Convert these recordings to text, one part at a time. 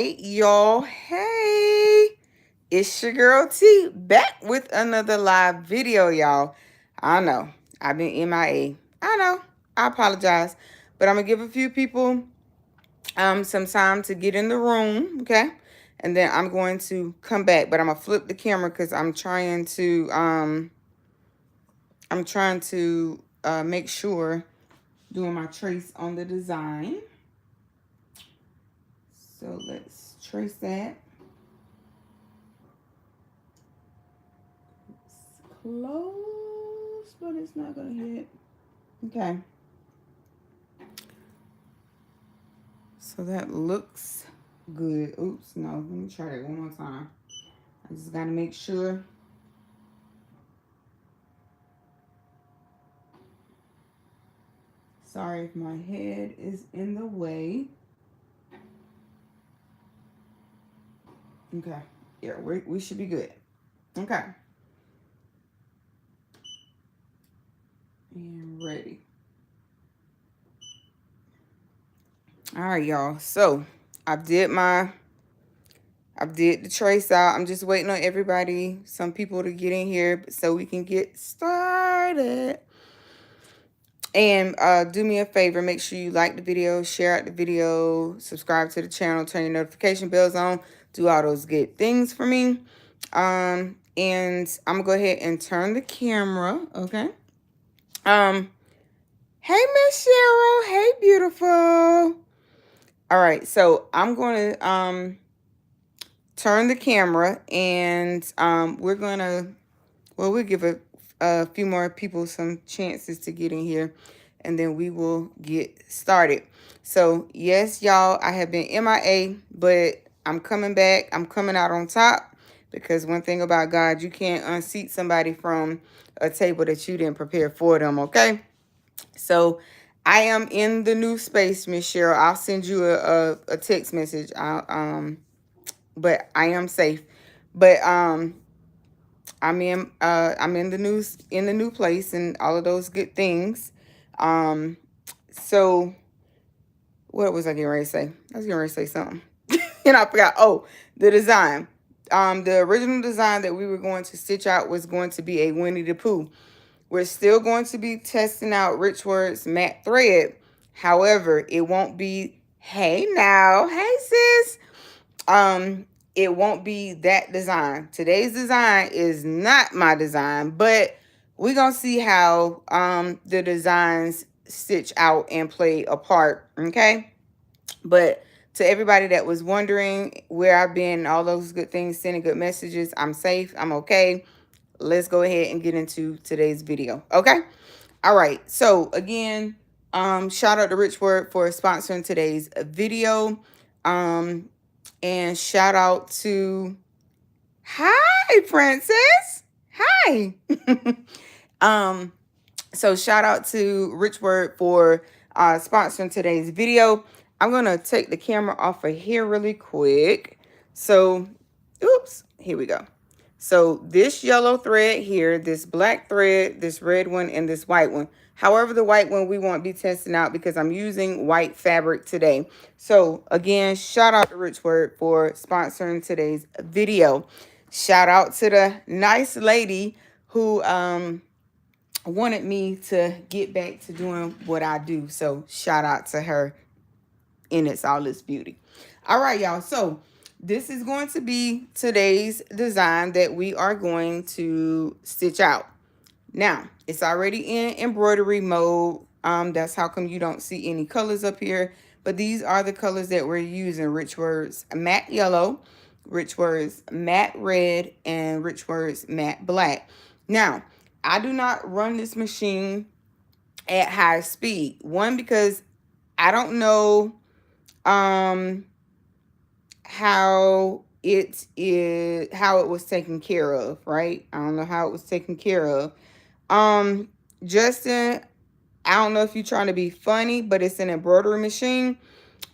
Hey, y'all. Hey, it's your girl T back with another live video, y'all. I know I've been MIA. I know. I apologize, but I'm gonna give a few people some time to get in the room, okay? And then I'm going to come back, but I'm gonna flip the camera because I'm trying to make sure doing my trace on the design. So let's trace that. Close, but it's not gonna hit. Okay. So that looks good. Oops, no. Let me try that one more time. I just gotta make sure. Sorry if my head is in the way. Okay. Yeah, we should be good. Okay. And ready. All right, y'all. So I did the trace out. I'm just waiting on everybody, some people to get in here so we can get started. And do me a favor, make sure you like the video, share out the video, subscribe to the channel, turn your notification bells on, do all those good things for me. And I'm gonna go ahead and turn the camera, okay? Hey Miss Cheryl, hey beautiful. All right, so I'm gonna turn the camera and we'll give a few more people some chances to get in here, and then we will get started. So yes, y'all, I have been MIA, but I'm coming back. I'm coming out on top, because one thing about God, you can't unseat somebody from a table that you didn't prepare for them, okay? So I am in the new space, Miss Cheryl. I'll send you a text message. But I am safe. But I'm in the new place and all of those good things. So what was I getting ready to say? I was getting ready to say something. And I forgot. Oh, the design. The original design that we were going to stitch out was going to be a Winnie the Pooh. We're still going to be testing out Richword's matte thread. However, it won't be, hey now, hey sis. It won't be that design. Today's design is not my design, but we're gonna see how the designs stitch out and play a part, okay? But to everybody that was wondering where I've been, all those good things, sending good messages, I'm safe, I'm okay. Let's go ahead and get into today's video, okay? All right, so again, shout out to Richword for sponsoring today's video. And shout out to, hi, Princess. Hi. So shout out to Richword for sponsoring today's video. I'm going to take the camera off of here really quick. So, oops, here we go. So this yellow thread here, this black thread, this red one, and this white one. However, the white one we won't be testing out because I'm using white fabric today. So again, shout out to Richword for sponsoring today's video. Shout out to the nice lady who wanted me to get back to doing what I do. So shout out to her in all its beauty. All right, y'all. So this is going to be today's design that we are going to stitch out. Now, it's already in embroidery mode. That's how come you don't see any colors up here. But these are the colors that we're using. Richword's matte yellow, Richword's matte red, and Richword's matte black. Now, I do not run this machine at high speed. One, because I don't know how it was taken care of, right? I don't know how it was taken care of. Justin, I don't know if you're trying to be funny, but it's an embroidery machine.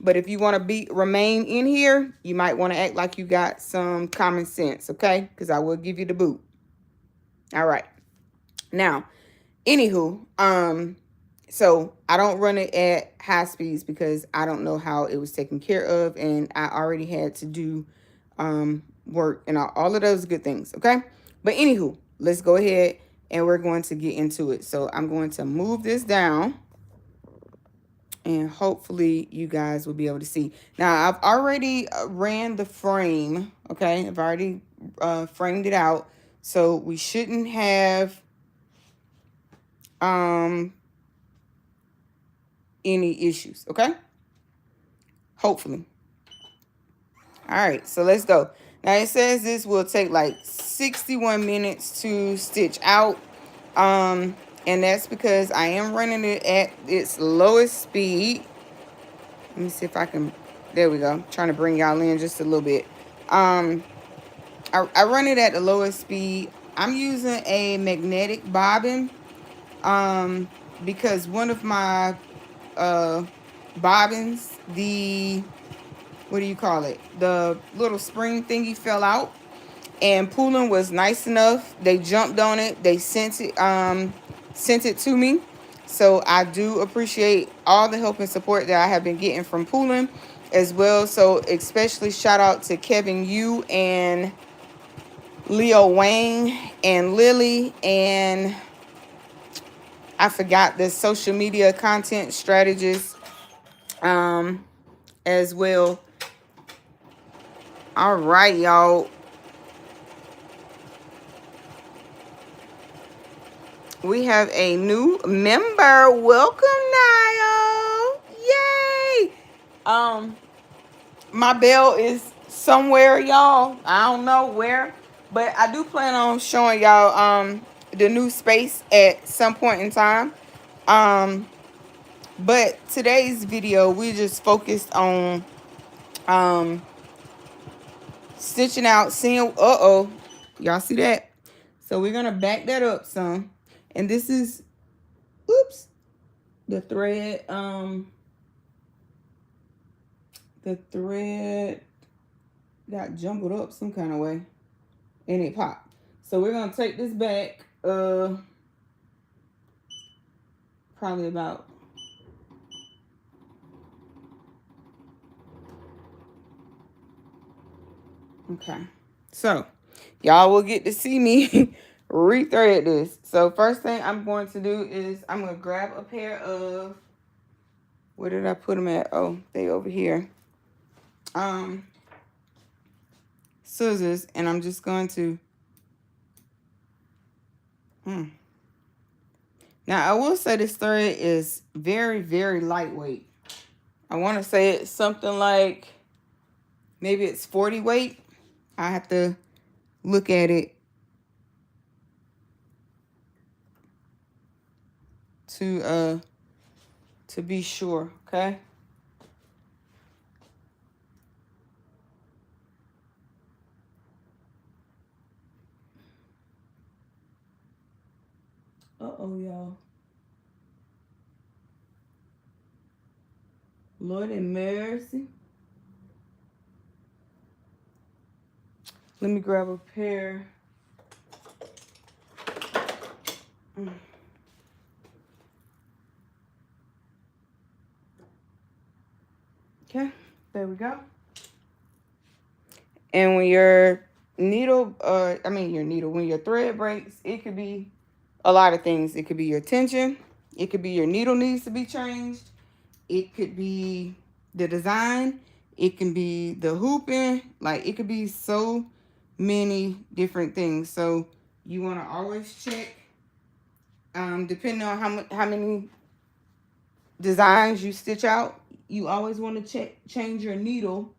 But if you want to remain in here, you might want to act like you got some common sense, okay? Because I will give you the boot. All right. Now, anywho, So I don't run it at high speeds because I don't know how it was taken care of, and I already had to do work and all of those good things. Okay, but anywho, let's go ahead and we're going to get into it. So I'm going to move this down, and hopefully you guys will be able to see. Now I've already ran the frame. Okay, I've already framed it out, so we shouldn't have any issues. Okay, hopefully. All right, so let's go. Now it says this will take like 61 minutes to stitch out. And that's because I am running it at its lowest speed. Let me see if I can, there we go. I'm trying to bring y'all in just a little bit. I run it at the lowest speed. I'm using a magnetic bobbin because one of my bobbins, the, what do you call it? The little spring thingy fell out. And Pooling was nice enough. They jumped on it. They sent it to me. So I do appreciate all the help and support that I have been getting from Pooling as well. So especially shout out to Kevin Yu and Leo Wang and Lily, and I forgot the social media content strategist as well. All right, y'all. We have a new member. Welcome, Niall. Yay! My bell is somewhere, y'all. I don't know where, but I do plan on showing y'all the new space at some point in time. But today's video, we just focused on stitching out, seeing, y'all see that? So we're gonna back that up some. And this is, oops, the thread got jumbled up some kind of way and it popped. So we're gonna take this back probably about okay. So y'all will get to see me rethread this. So first thing I'm going to do is I'm gonna grab a pair of, where did I put them at? Oh, they over here. Scissors, and I'm just going to Now I will say this thread is very, very lightweight. I want to say it's something like, maybe it's 40 weight. I have to look at it to be sure, okay? Uh-oh, y'all. Lord have mercy. Let me grab a pair. Okay, there we go. And when your needle, when your thread breaks, it could be a lot of things. It could be your tension. It could be your needle needs to be changed. It could be the design. It can be the hooping. Like, it could be so many different things. So you want to always check, depending on how many designs you stitch out, you always want to change your needle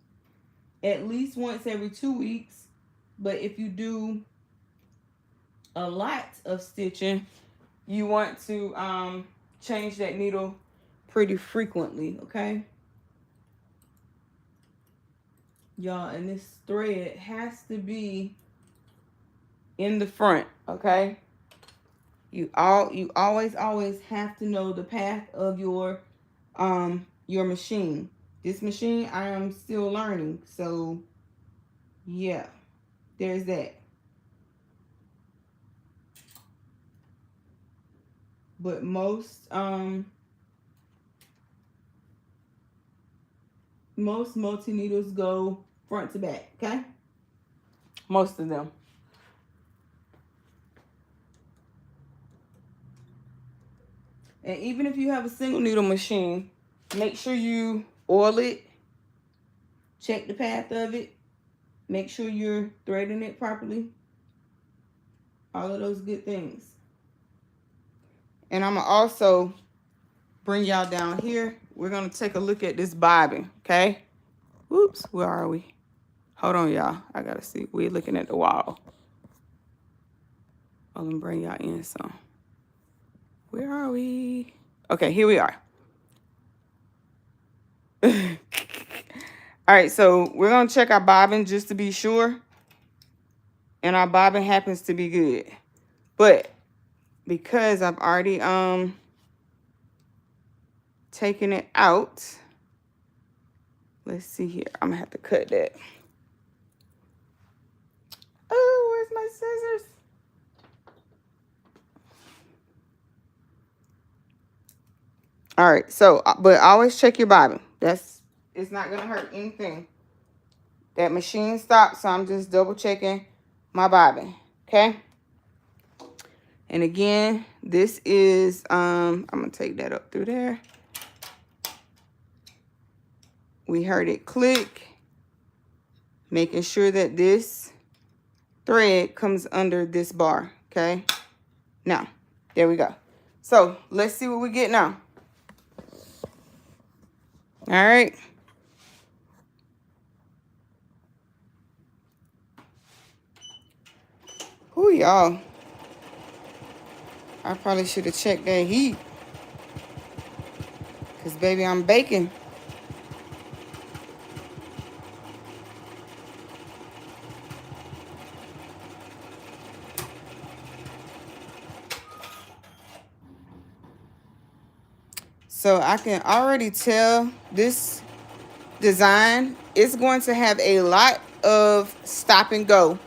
at least once every 2 weeks. But if you do a lot of stitching, you want to change that needle pretty frequently, okay? Y'all, and this thread has to be in the front, okay? You always have to know the path of your machine. This machine, I am still learning, so yeah, there's that. But most Most multi-needles go front to back, okay? Most of them. And even if you have a single needle machine, make sure you oil it, check the path of it, make sure you're threading it properly. All of those good things. And I'm gonna also bring y'all down here. We're gonna take a look at this bobbin, okay? Oops, where are we? Hold on, y'all. I gotta see. We're looking at the wall. I'm gonna bring y'all in some. Where are we? Okay, here we are. All right, so we're gonna check our bobbin just to be sure. And our bobbin happens to be good. But because I've already taken it out, let's see here. I'm gonna have to cut that. Oh, where's my scissors? All right, so, but always check your bobbin. It's not gonna hurt anything. That machine stopped, so I'm just double checking my bobbin, okay? And again, this is, I'm gonna take that up through there. We heard it click, making sure that this thread comes under this bar, okay? Now, there we go. So let's see what we get now. All right. Ooh, y'all. I probably should have checked that heat. Because, baby, I'm baking. So I can already tell this design is going to have a lot of stop and go.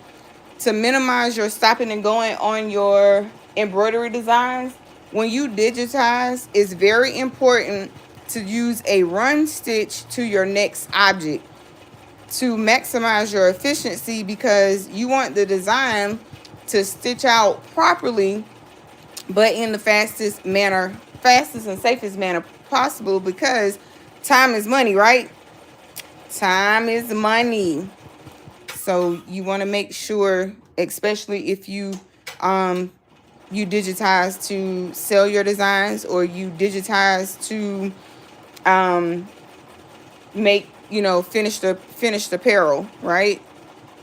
To minimize your stopping and going on your embroidery designs, when you digitize, it's very important to use a run stitch to your next object to maximize your efficiency, because you want the design to stitch out properly, but in the fastest and safest manner possible, because time is money, right? Time is money. So you want to make sure, especially if you digitize to sell your designs, or you digitize to make, finished apparel, right?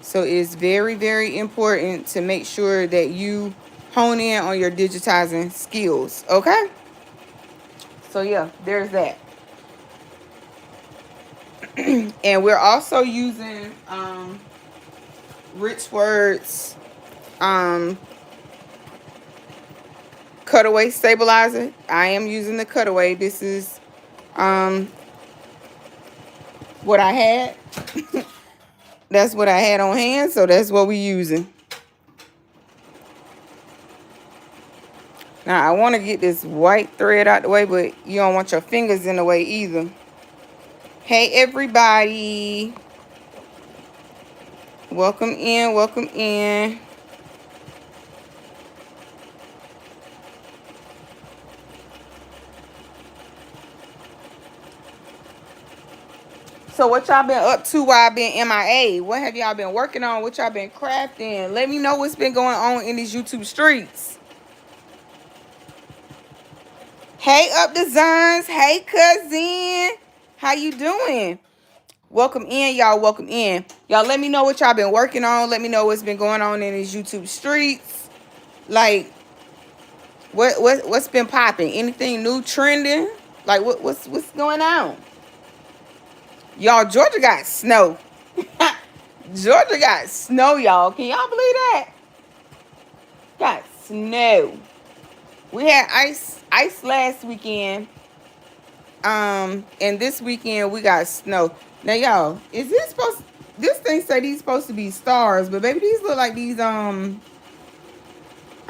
So it's very, very important to make sure that you hone in on your digitizing skills, okay? So yeah, there's that. And we're also using Richword's cutaway stabilizer. I am using the cutaway. This is what I had. That's what I had on hand, so that's what we're using. Now, I want to get this white thread out the way, but you don't want your fingers in the way either. Hey, everybody. Welcome in, welcome in. So what y'all been up to while I've been MIA? What have y'all been working on? What y'all been crafting? Let me know what's been going on in these YouTube streets. Hey, Up Designs. Hey, cousin. How you doing? Welcome in, y'all. Welcome in. Y'all, let me know what y'all been working on. Let me know what's been going on in these YouTube streets. Like, what's been popping? Anything new trending? Like, what's going on? Y'all, Georgia got snow. Georgia got snow, y'all. Can y'all believe that? Got snow. We had ice last weekend. And this weekend we got snow. Now, y'all, is this supposed? This thing say these supposed to be stars, but baby, these look like these. I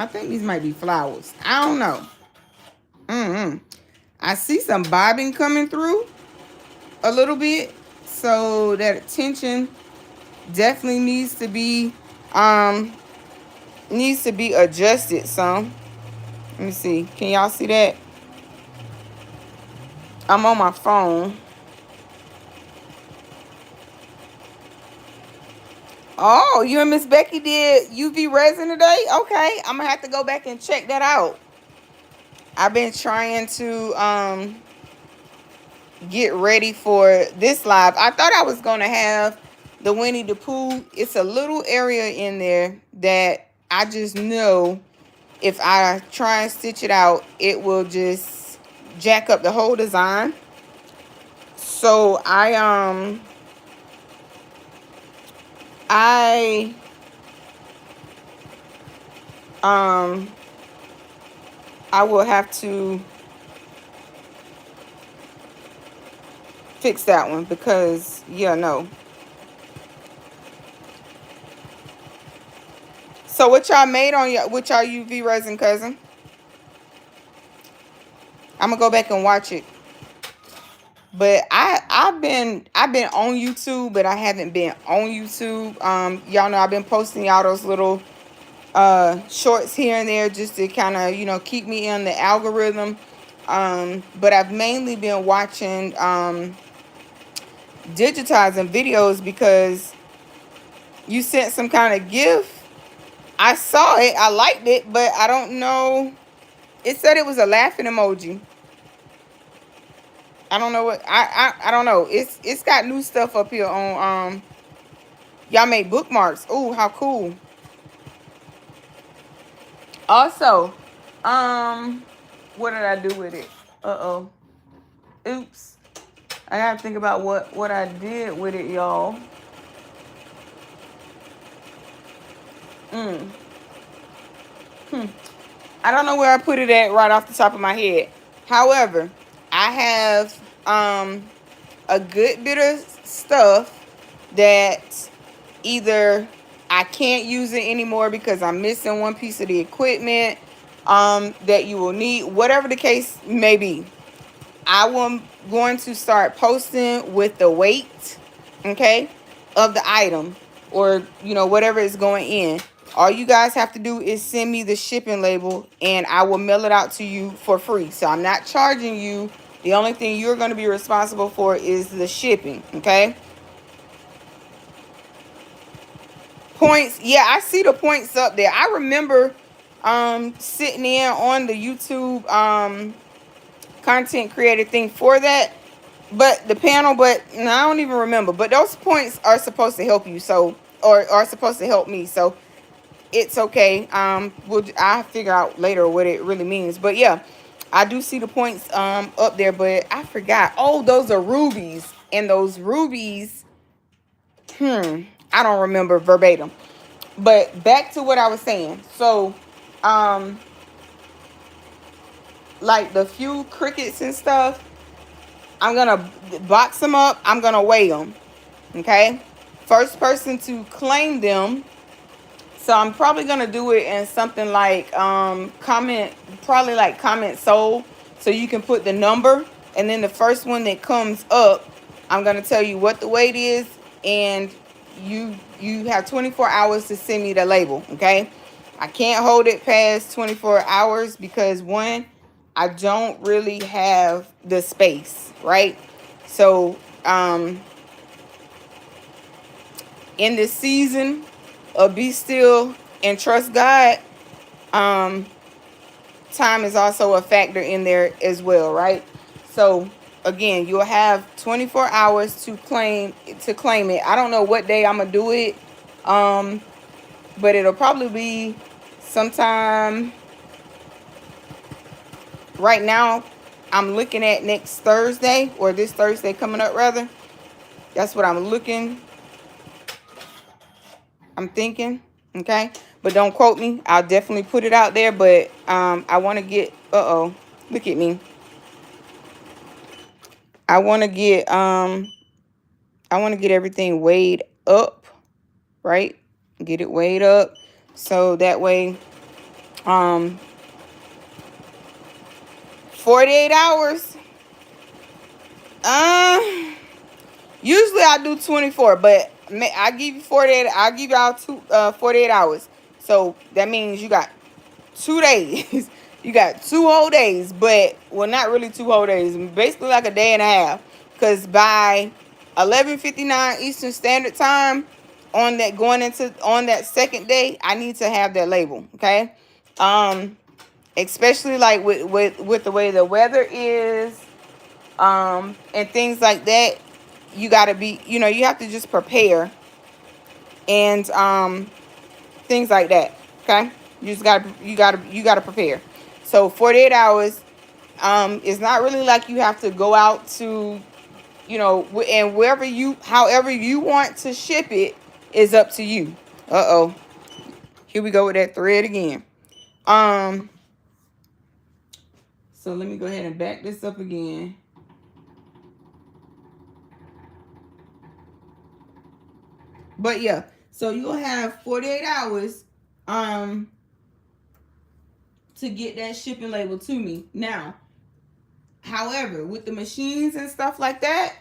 think these might be flowers. I don't know. I see some bobbing coming through a little bit. So that attention definitely needs to be adjusted some. Let me see. Can y'all see that? I'm on my phone. Oh, you and Miss Becky did UV resin today? Okay, I'm gonna have to go back and check that out. I've been trying to get ready for this live. I thought I was gonna have the Winnie the Pooh. It's a little area in there that I just know if I try and stitch it out, it will just jack up the whole design. So I will have to fix that one because yeah, no. So what y'all made on your with y'all UV resin, cousin? I'm gonna go back and watch it. But I've been on YouTube, but I haven't been on YouTube. Y'all know I've been posting y'all those little shorts here and there just to kind of, you know, keep me in the algorithm. But I've mainly been watching digitizing videos because you sent some kind of gift. I saw it, I liked it, but I don't know. It said it was a laughing emoji. I don't know what I don't know. It's got new stuff up here on y'all made bookmarks. Ooh, how cool. Also, what did I do with it? Uh-oh. Oops. I gotta think about what I did with it, y'all. I don't know where I put it at right off the top of my head. However, I have a good bit of stuff that either I can't use it anymore because I'm missing one piece of the equipment that you will need, whatever the case may be. I am going to start posting with the weight, okay, of the item or, you know, whatever is going in. All you guys have to do is send me the shipping label and I will mail it out to you for free. So I'm not charging you. The only thing you're going to be responsible for is the shipping, okay? Points. Yeah, I see the points up there. I remember sitting in on the YouTube content creator thing for that. But the panel, but no, I don't even remember. But those points are supposed to help you, so or are supposed to help me. So it's okay. I'll figure out later what it really means. But yeah, I do see the points up there, but I forgot. Oh, those are rubies. And those rubies, I don't remember verbatim. But back to what I was saying. So, like the few crickets and stuff, I'm gonna box them up. I'm gonna weigh them. Okay. First person to claim them. So I'm probably gonna do it in something like comment sold, so you can put the number, and then the first one that comes up, I'm gonna tell you what the weight is, and you have 24 hours to send me the label. Okay. I can't hold it past 24 hours because one, I don't really have the space, right? So in this season of Be Still and Trust God, time is also a factor in there as well, right? So again, you'll have 24 hours to claim it. I don't know what day I'm gonna do it, but it'll probably be sometime. Right now, I'm looking at next Thursday, or this Thursday coming up rather. That's what I'm thinking, okay? But don't quote me. I'll definitely put it out there, but I want to get, look at me. I want to get everything weighed up, right? Get it weighed up so that way 48 hours. Usually I do 24, but I give you 48. I'll give y'all 48 hours. So that means you got 2 days. You got 2 whole days, but well, not really 2 whole days. Basically like a day and a half. Because by 11:59 Eastern Standard Time, on that second day, I need to have that label. Okay. Especially like with the way the weather is, and things like that. You gotta be, you have to just prepare, and things like that. Okay. You gotta prepare. So 48 hours. It's not really like you have to go out to, and however you want to ship it is up to you. Here we go with that thread again. So let me go ahead and back this up again. But yeah, so you'll have 48 hours to get that shipping label to me. Now, however, with the machines and stuff like that,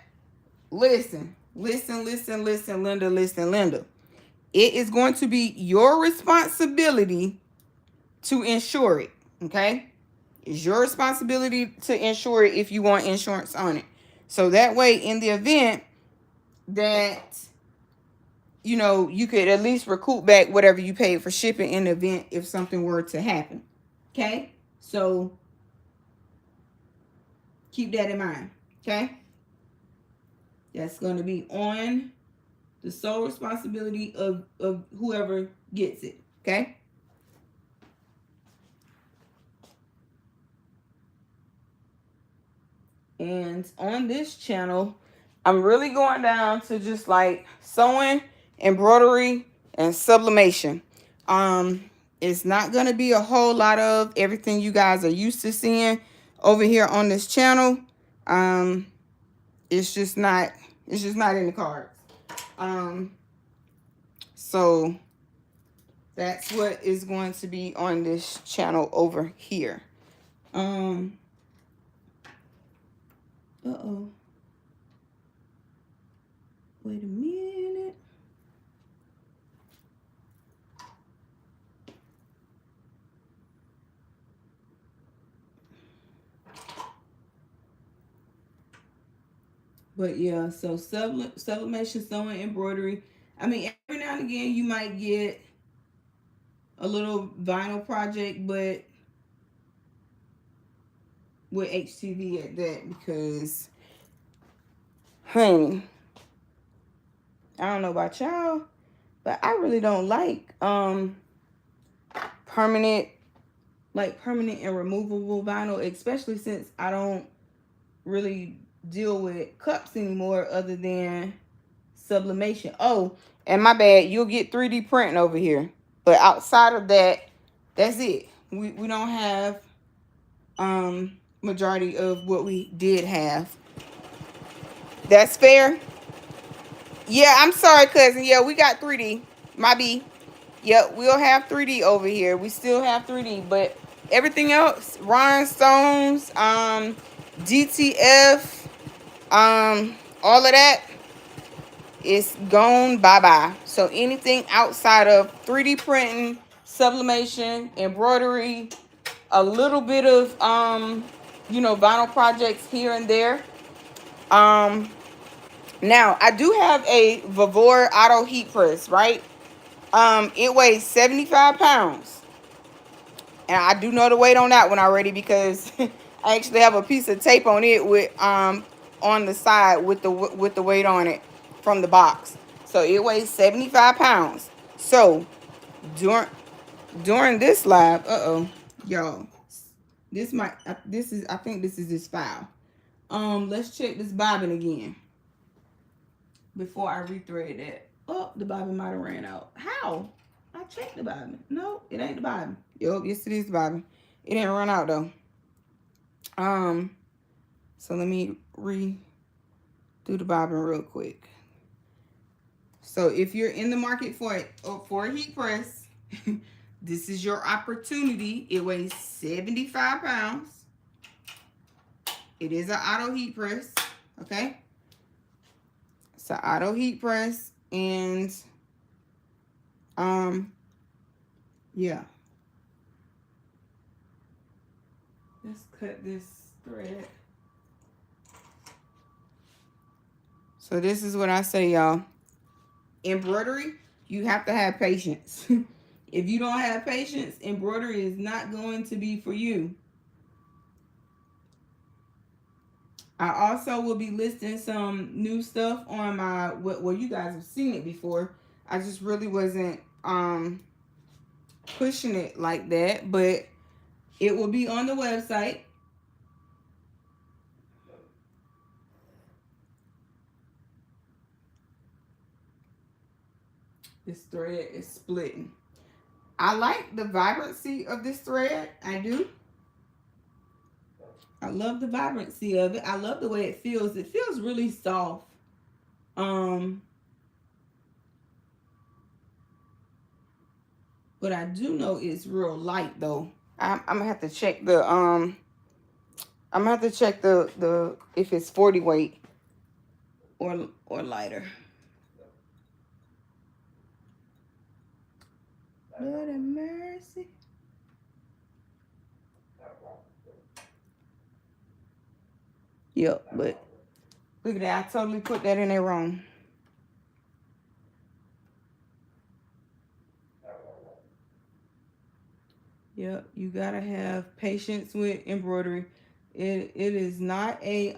listen, Linda. It is going to be your responsibility to insure it, okay? It's your responsibility to insure it if you want insurance on it. So that way, in the event that, you could at least recoup back whatever you paid for shipping in the event if something were to happen, okay? So keep that in mind, okay? That's going to be on the sole responsibility of whoever gets it, okay? And on this channel, I'm really going down to just like sewing, embroidery, and sublimation. It's not going to be a whole lot of everything you guys are used to seeing over here on this channel. It's just not in the cards. So that's what is going to be on this channel over here. Wait a minute. But yeah, so sublimation, sewing, embroidery. I mean, every now and again you might get a little vinyl project, but with HTV at that, because honey, I don't know about y'all, but I really don't like permanent and removable vinyl, especially since I don't really deal with cups anymore other than sublimation. Oh, and my bad, you'll get 3D printing over here, but outside of that, that's it. We don't have majority of what we did have. That's fair. Yeah, I'm sorry, cousin. Yeah, we got 3D. My B. Yep, we'll have 3D over here. We still have 3D, but everything else, rhinestones, DTF, all of that is gone bye-bye. So anything outside of 3D printing, sublimation, embroidery, a little bit of vinyl projects here and there. Now I do have a 𝐂𝐻𝐶 auto heat press, right? It weighs 75 pounds. And I do know the weight on that one already, because I actually have a piece of tape on it with on the side with the weight on it from the box. So it weighs 75 pounds. So during this live, y'all, I think this is this file. Let's check this bobbin again before I rethread that. Oh, the bobbin might have ran out. How? I checked the bobbin. No, it ain't the bobbin. Yup, yes it is the bobbin. It didn't run out though. So let me redo the bobbin real quick. So if you're in the market for a heat press, this is your opportunity. It weighs 75 pounds. It is an auto heat press, okay? It's an auto heat press, and yeah. Let's cut this thread. So this is what I say, y'all. Embroidery, you have to have patience. If you don't have patience, embroidery is not going to be for you. I also will be listing some new stuff on my, well, you guys have seen it before. I just really wasn't pushing it like that, but it will be on the website. This thread is splitting. I like the vibrancy of this thread. I do. I love the vibrancy of it. I love the way it feels. It feels really soft. But I do know it's real light though. I'm gonna have to check the I'm gonna have to check the if it's 40 weight or lighter. Lord have mercy. Yep, but look at that. I totally put that in there wrong. Yep, you gotta have patience with embroidery. It is not a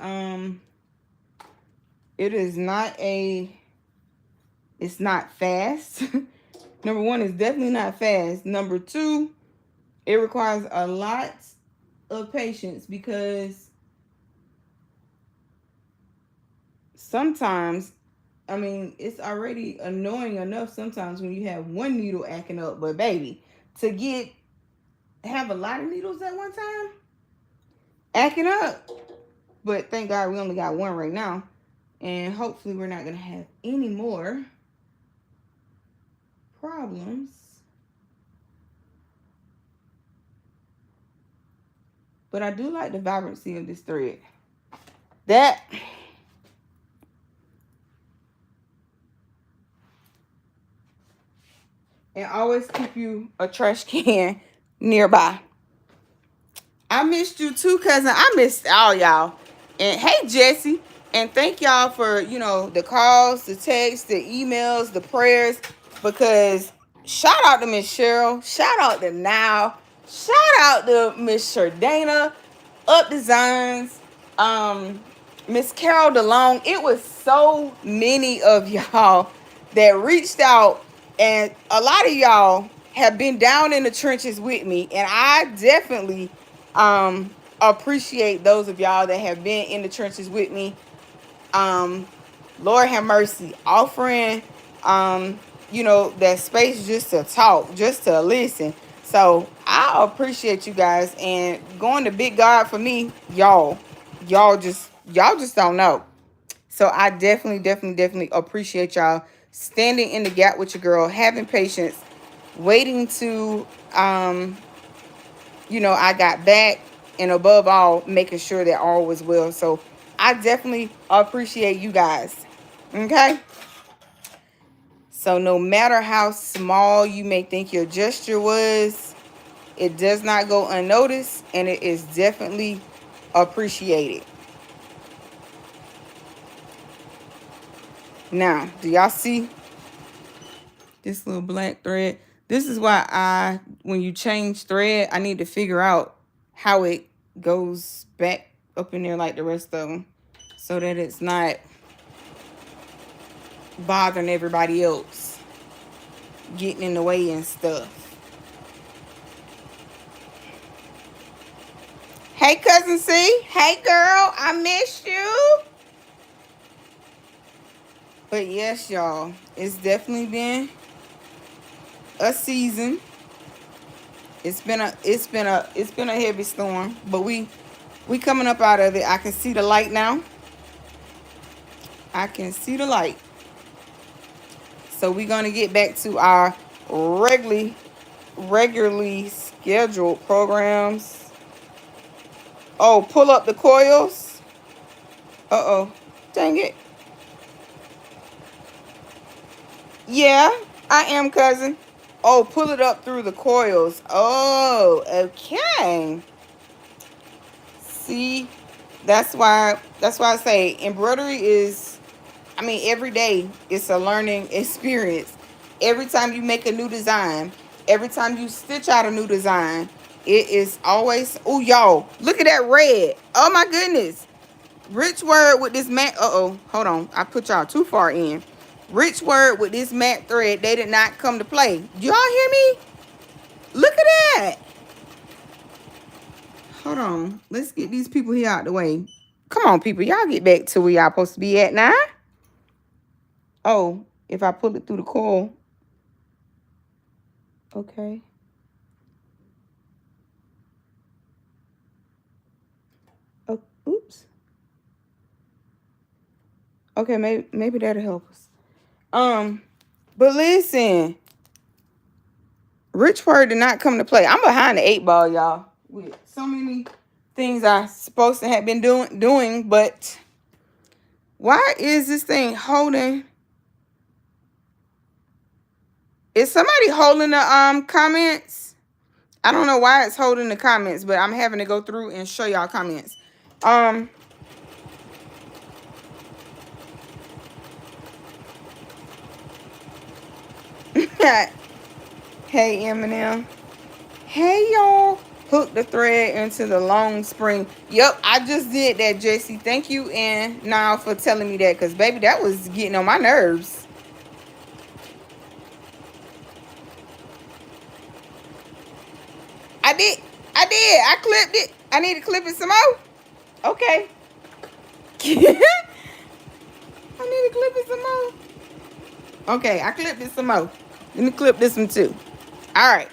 it's not fast. Number one, it's definitely not fast. Number two, it requires a lot of patience because sometimes, I mean, it's already annoying enough sometimes when you have one needle acting up, but baby, to have a lot of needles at one time acting up. But thank God we only got one right now, and hopefully we're not gonna have any more problems. But I do like the vibrancy of this thread. That and always keep you a trash can nearby. I missed you too, cousin. I missed all y'all. And hey, Jesse. And thank y'all for, you know, the calls, the texts, the emails, the prayers. Because shout out to Miss Cheryl. Shout out to Now. Shout out to Miss Shardana. Up Designs. Miss Carol DeLong. It was so many of y'all that reached out. And a lot of y'all have been down in the trenches with me. And I definitely appreciate those of y'all that have been in the trenches with me. Lord have mercy, offering you know, that space just to talk, just to listen. So I appreciate you guys, and going to big God for me, y'all just don't know. So I definitely appreciate y'all standing in the gap with your girl, having patience, waiting to you know, I got back, and above all, making sure that all was well. So I definitely appreciate you guys. Okay? So no matter how small you may think your gesture was, it does not go unnoticed, and it is definitely appreciated. Now, do y'all see this little black thread? This is why when you change thread, I need to figure out how it goes back up in there like the rest of them, so that it's not bothering everybody else, getting in the way and stuff. Hey, cousin C. Hey, girl. I missed you. But yes, y'all, it's definitely been a season. It's been a heavy storm, but we coming up out of it. I can see the light now. I can see the light. So we're gonna get back to our regularly scheduled programs. Oh, pull up the coils. Uh-oh. Dang it. Yeah, I am, cousin. Oh, pull it up through the coils. Oh, okay. See, that's why I say embroidery is, I mean, every day it's a learning experience. Every time you make a new design, every time you stitch out a new design, it is always, oh, y'all, look at that red. Oh, my goodness. Richword with this matte, uh-oh, hold on. I put y'all too far in. Richword with this matte thread, they did not come to play. Y'all hear me? Look at that. Hold on. Let's get these people here out the way. Come on, people. Y'all get back to where y'all supposed to be at now. Oh, if I pull it through the coil. Okay. Oh, oops. Okay, maybe that'll help us. But listen, Richword did not come to play. I'm behind the 8 ball, y'all. With so many things I supposed to have been doing, but why is this thing holding? Is somebody holding the comments? I don't know why it's holding the comments, but I'm having to go through and show y'all comments. Hey, Eminem. Hey, y'all. Hook the thread into the long spring. Yep, I just did that, Jesse. Thank you, and now for telling me that, because, baby, that was getting on my nerves. I did. I clipped it. I need to clip it some more. Okay. I need to clip it some more. Okay, I clipped it some more. Let me clip this one, too. All right.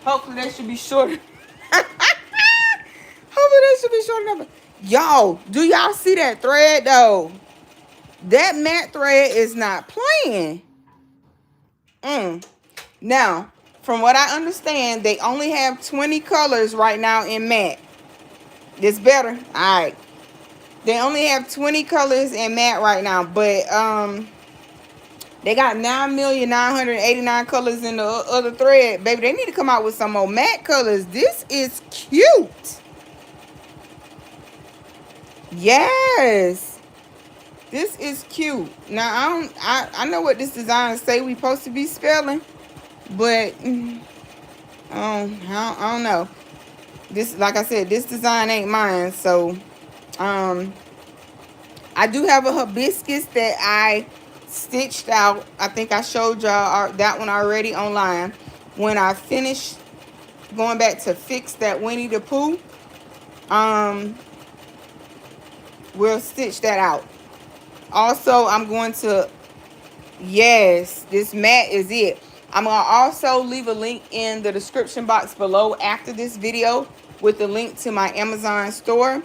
Hopefully that should be shorter. Hopefully that should be short enough. Y'all, do y'all see that thread though? That matte thread is not playing. Now, from what I understand, they only have 20 colors right now in matte. This better? All right. They only have 20 colors in matte right now, but they got 9,989 colors in the other thread. Baby, they need to come out with some more matte colors. This is cute. Yes. This is cute. Now, I know what this design say we supposed to be spelling, but I don't know. This, like I said, this design ain't mine, so I do have a hibiscus that I stitched out. I think I showed y'all that one already online. When I finished going back to fix that Winnie the Pooh, we'll stitch that out. Also, I'm going to, yes, this mat is it. I'm going to also leave a link in the description box below after this video with the link to my Amazon store,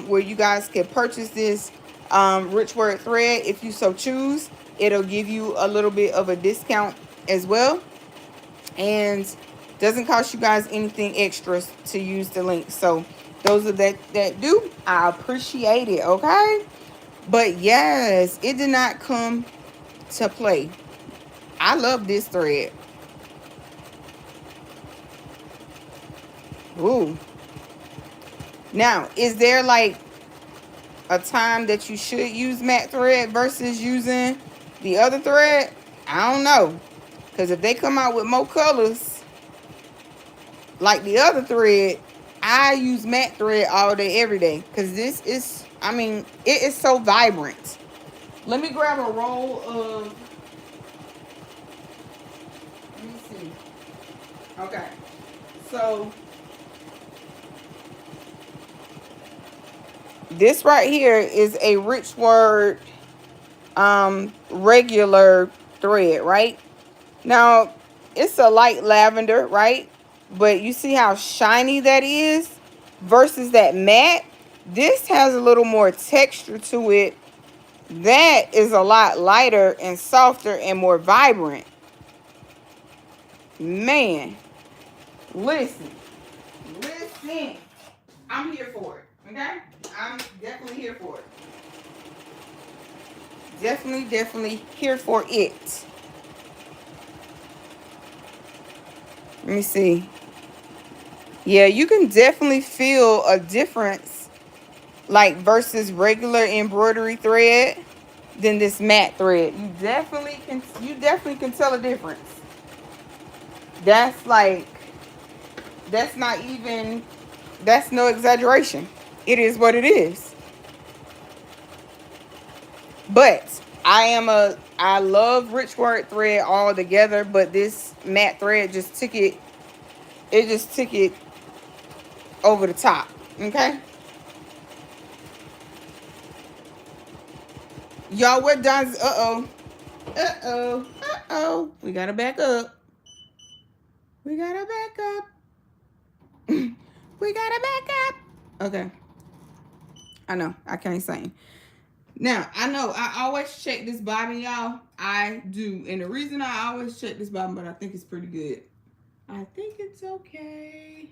where you guys can purchase this Richword thread if you so choose. It'll give you a little bit of a discount as well, and doesn't cost you guys anything extra to use the link. So those of that do, I appreciate it. Okay, but yes, it did not come to play. I love this thread. Ooh. Now, is there like a time that you should use matte thread versus using the other thread? I don't know. Because if they come out with more colors like the other thread, I use matte thread all day, every day. Because this is, I mean, it is so vibrant. Let me grab a roll of, let me see. Okay. So this right here is a Richword regular thread, right? Now, it's a light lavender, right? But you see how shiny that is versus that matte? This has a little more texture to it. That is a lot lighter and softer and more vibrant. Man, listen. I'm here for it, okay? I'm definitely here for it. Definitely here for it. Let me see. Yeah, you can definitely feel a difference, like versus regular embroidery thread than this matte thread. You definitely can tell a difference. That's like, that's not even, that's no exaggeration. It is what it is. But I love Richword thread all together, but this matte thread just took it, just took it over the top. Okay. Y'all, what Don's, we gotta back up. We gotta back up. We gotta back up. Okay. I know, I can't sing. Now, I know I always check this bobbin, y'all. I do. And the reason I always check this bobbin, but I think it's pretty good. I think it's okay.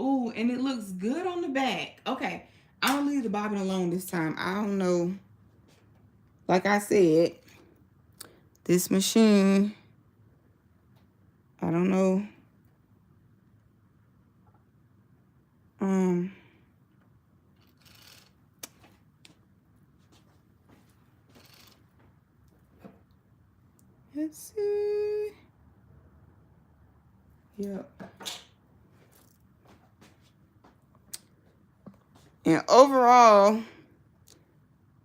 Ooh, and it looks good on the back. Okay. I'm gonna leave the bobbin alone this time. I don't know. Like I said, this machine, I don't know. Let's see. Yep. And overall,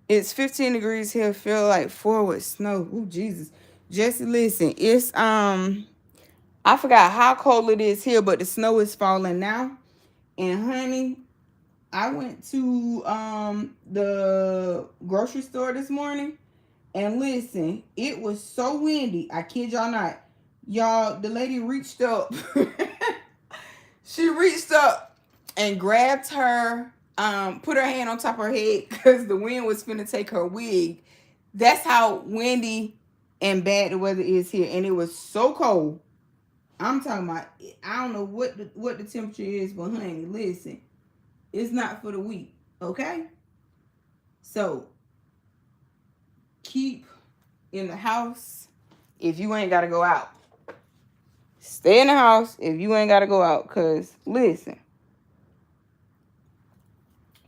it's 15 degrees here. Feel like 4 with snow. Ooh, Jesus. Jesse, listen. It's I forgot how cold it is here, but the snow is falling now. And honey, I went to the grocery store this morning, and listen, it was so windy. I kid y'all not. Y'all, the lady reached up. She reached up and grabbed her, put her hand on top of her head because the wind was finna take her wig. That's how windy and bad the weather is here. And it was so cold. I'm talking about, I don't know what the temperature is, but honey, listen, it's not for the weak, okay? So, keep in the house if you ain't got to go out. Stay in the house if you ain't got to go out, because, listen,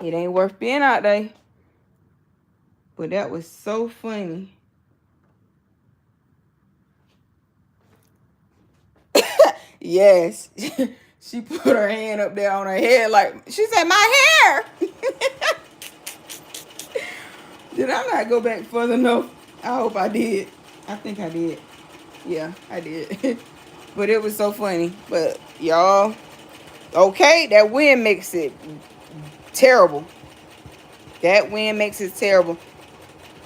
it ain't worth being out there. But that was so funny. Yes. She put her hand up there on her head like, she said, my hair. Did I not go back further enough? I hope I did. I think I did. Yeah, I did. But it was so funny. But y'all, okay, that wind makes it terrible. That wind makes it terrible.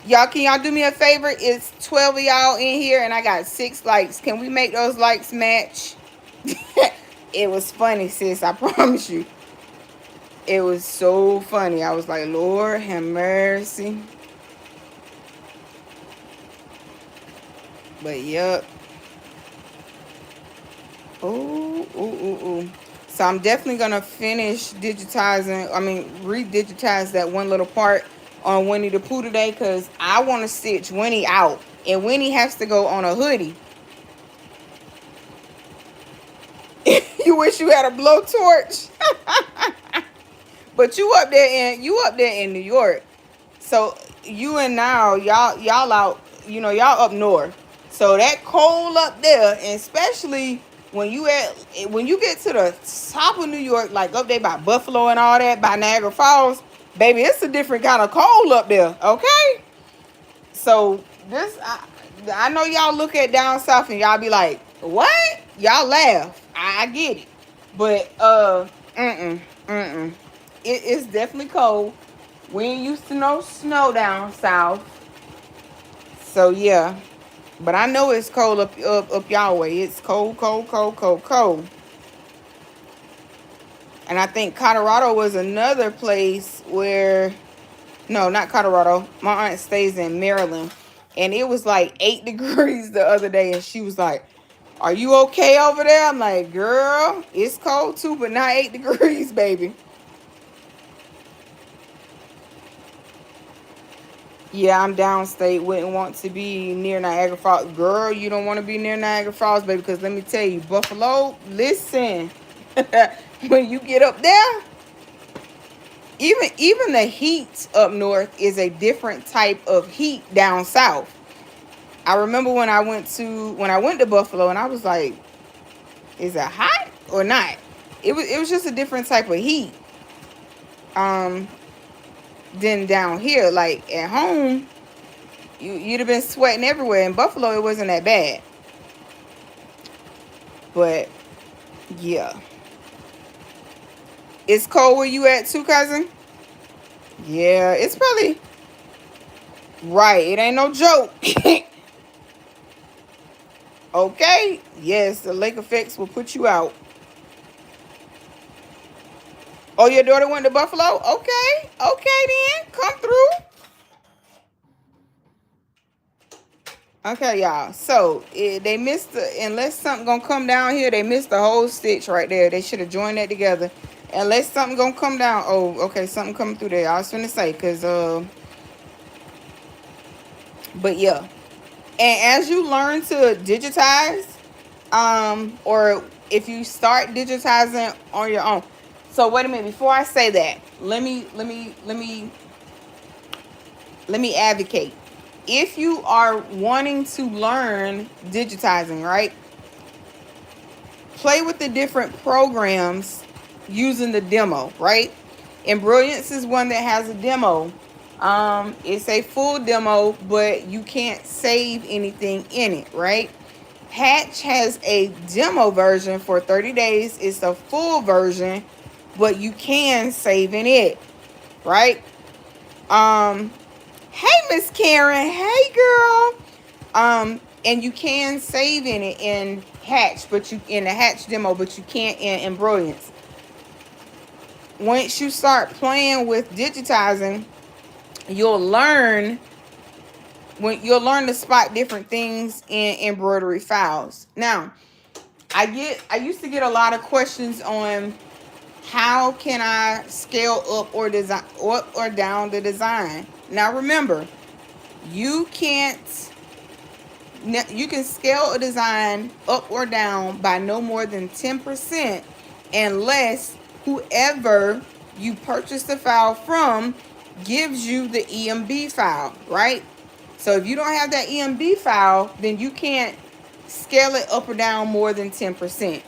Y'all, can y'all do me a favor? It's 12 of y'all in here and I got 6 likes. Can we make those likes match? It was funny, sis. I promise you. It was so funny. I was like, Lord have mercy. But yep. Ooh. So I'm definitely gonna finish redigitize that one little part on Winnie the Pooh today, because I want to stitch Winnie out, and Winnie has to go on a hoodie. You wish you had a blowtorch. But you up there in New York. So you and now y'all out, y'all up north. So that cold up there, and especially when you get to the top of New York, like up there by Buffalo and all that, by Niagara Falls, baby, it's a different kind of cold up there, okay? So this, I know y'all look at down south and y'all be like, what? Y'all laugh. I get it. But it's definitely cold. We ain't used to no snow down south. So yeah. But I know it's cold up y'all way. It's cold. And I think Colorado was another place where, no, not Colorado. My aunt stays in Maryland. And it was like 8 degrees the other day. And she was like, are you okay over there? I'm like, girl, it's cold too, but not 8 degrees, baby. Yeah, I'm downstate. Wouldn't want to be near Niagara Falls. Girl, you don't want to be near Niagara Falls, baby, because let me tell you, Buffalo, listen. When you get up there, even the heat up north is a different type of heat down south. I remember when I went to Buffalo and I was like, is it hot or not? It was just a different type of heat. Um than down here. Like at home, you'd have been sweating everywhere. In Buffalo, it wasn't that bad. But yeah. It's cold where you at too, cousin? Yeah, it's probably right. It ain't no joke. Okay. Yes, the lake effects will put you out. Oh, your daughter went to Buffalo? Okay. Okay then. Come through. Okay, y'all. So they missed unless something gonna come down here, they missed the whole stitch right there. They should have joined that together. Unless something gonna come down. Oh, okay, something coming through there. I was gonna say, cause but yeah. And as you learn to digitize, or if you start digitizing on your own. So wait a minute, before I say that, let me advocate. If you are wanting to learn digitizing, right? Play with the different programs using the demo, right? And Brilliance is one that has a demo. It's a full demo, but you can't save anything in it, right? Hatch has a demo version for 30 days. It's a full version, but you can save in it, right? Hey, Miss Karen. Hey, girl. And you can save in it in Hatch, but you in the Hatch demo, but you can't in Brilliance. Once you start playing with digitizing, you'll learn to spot different things in embroidery files. Now, I used to get a lot of questions on how can I scale up or down the design. Now remember, you can scale a design up or down by no more than 10% unless whoever you purchase the file from gives you the EMB file, right? So if you don't have that EMB file, then you can't scale it up or down more than 10%.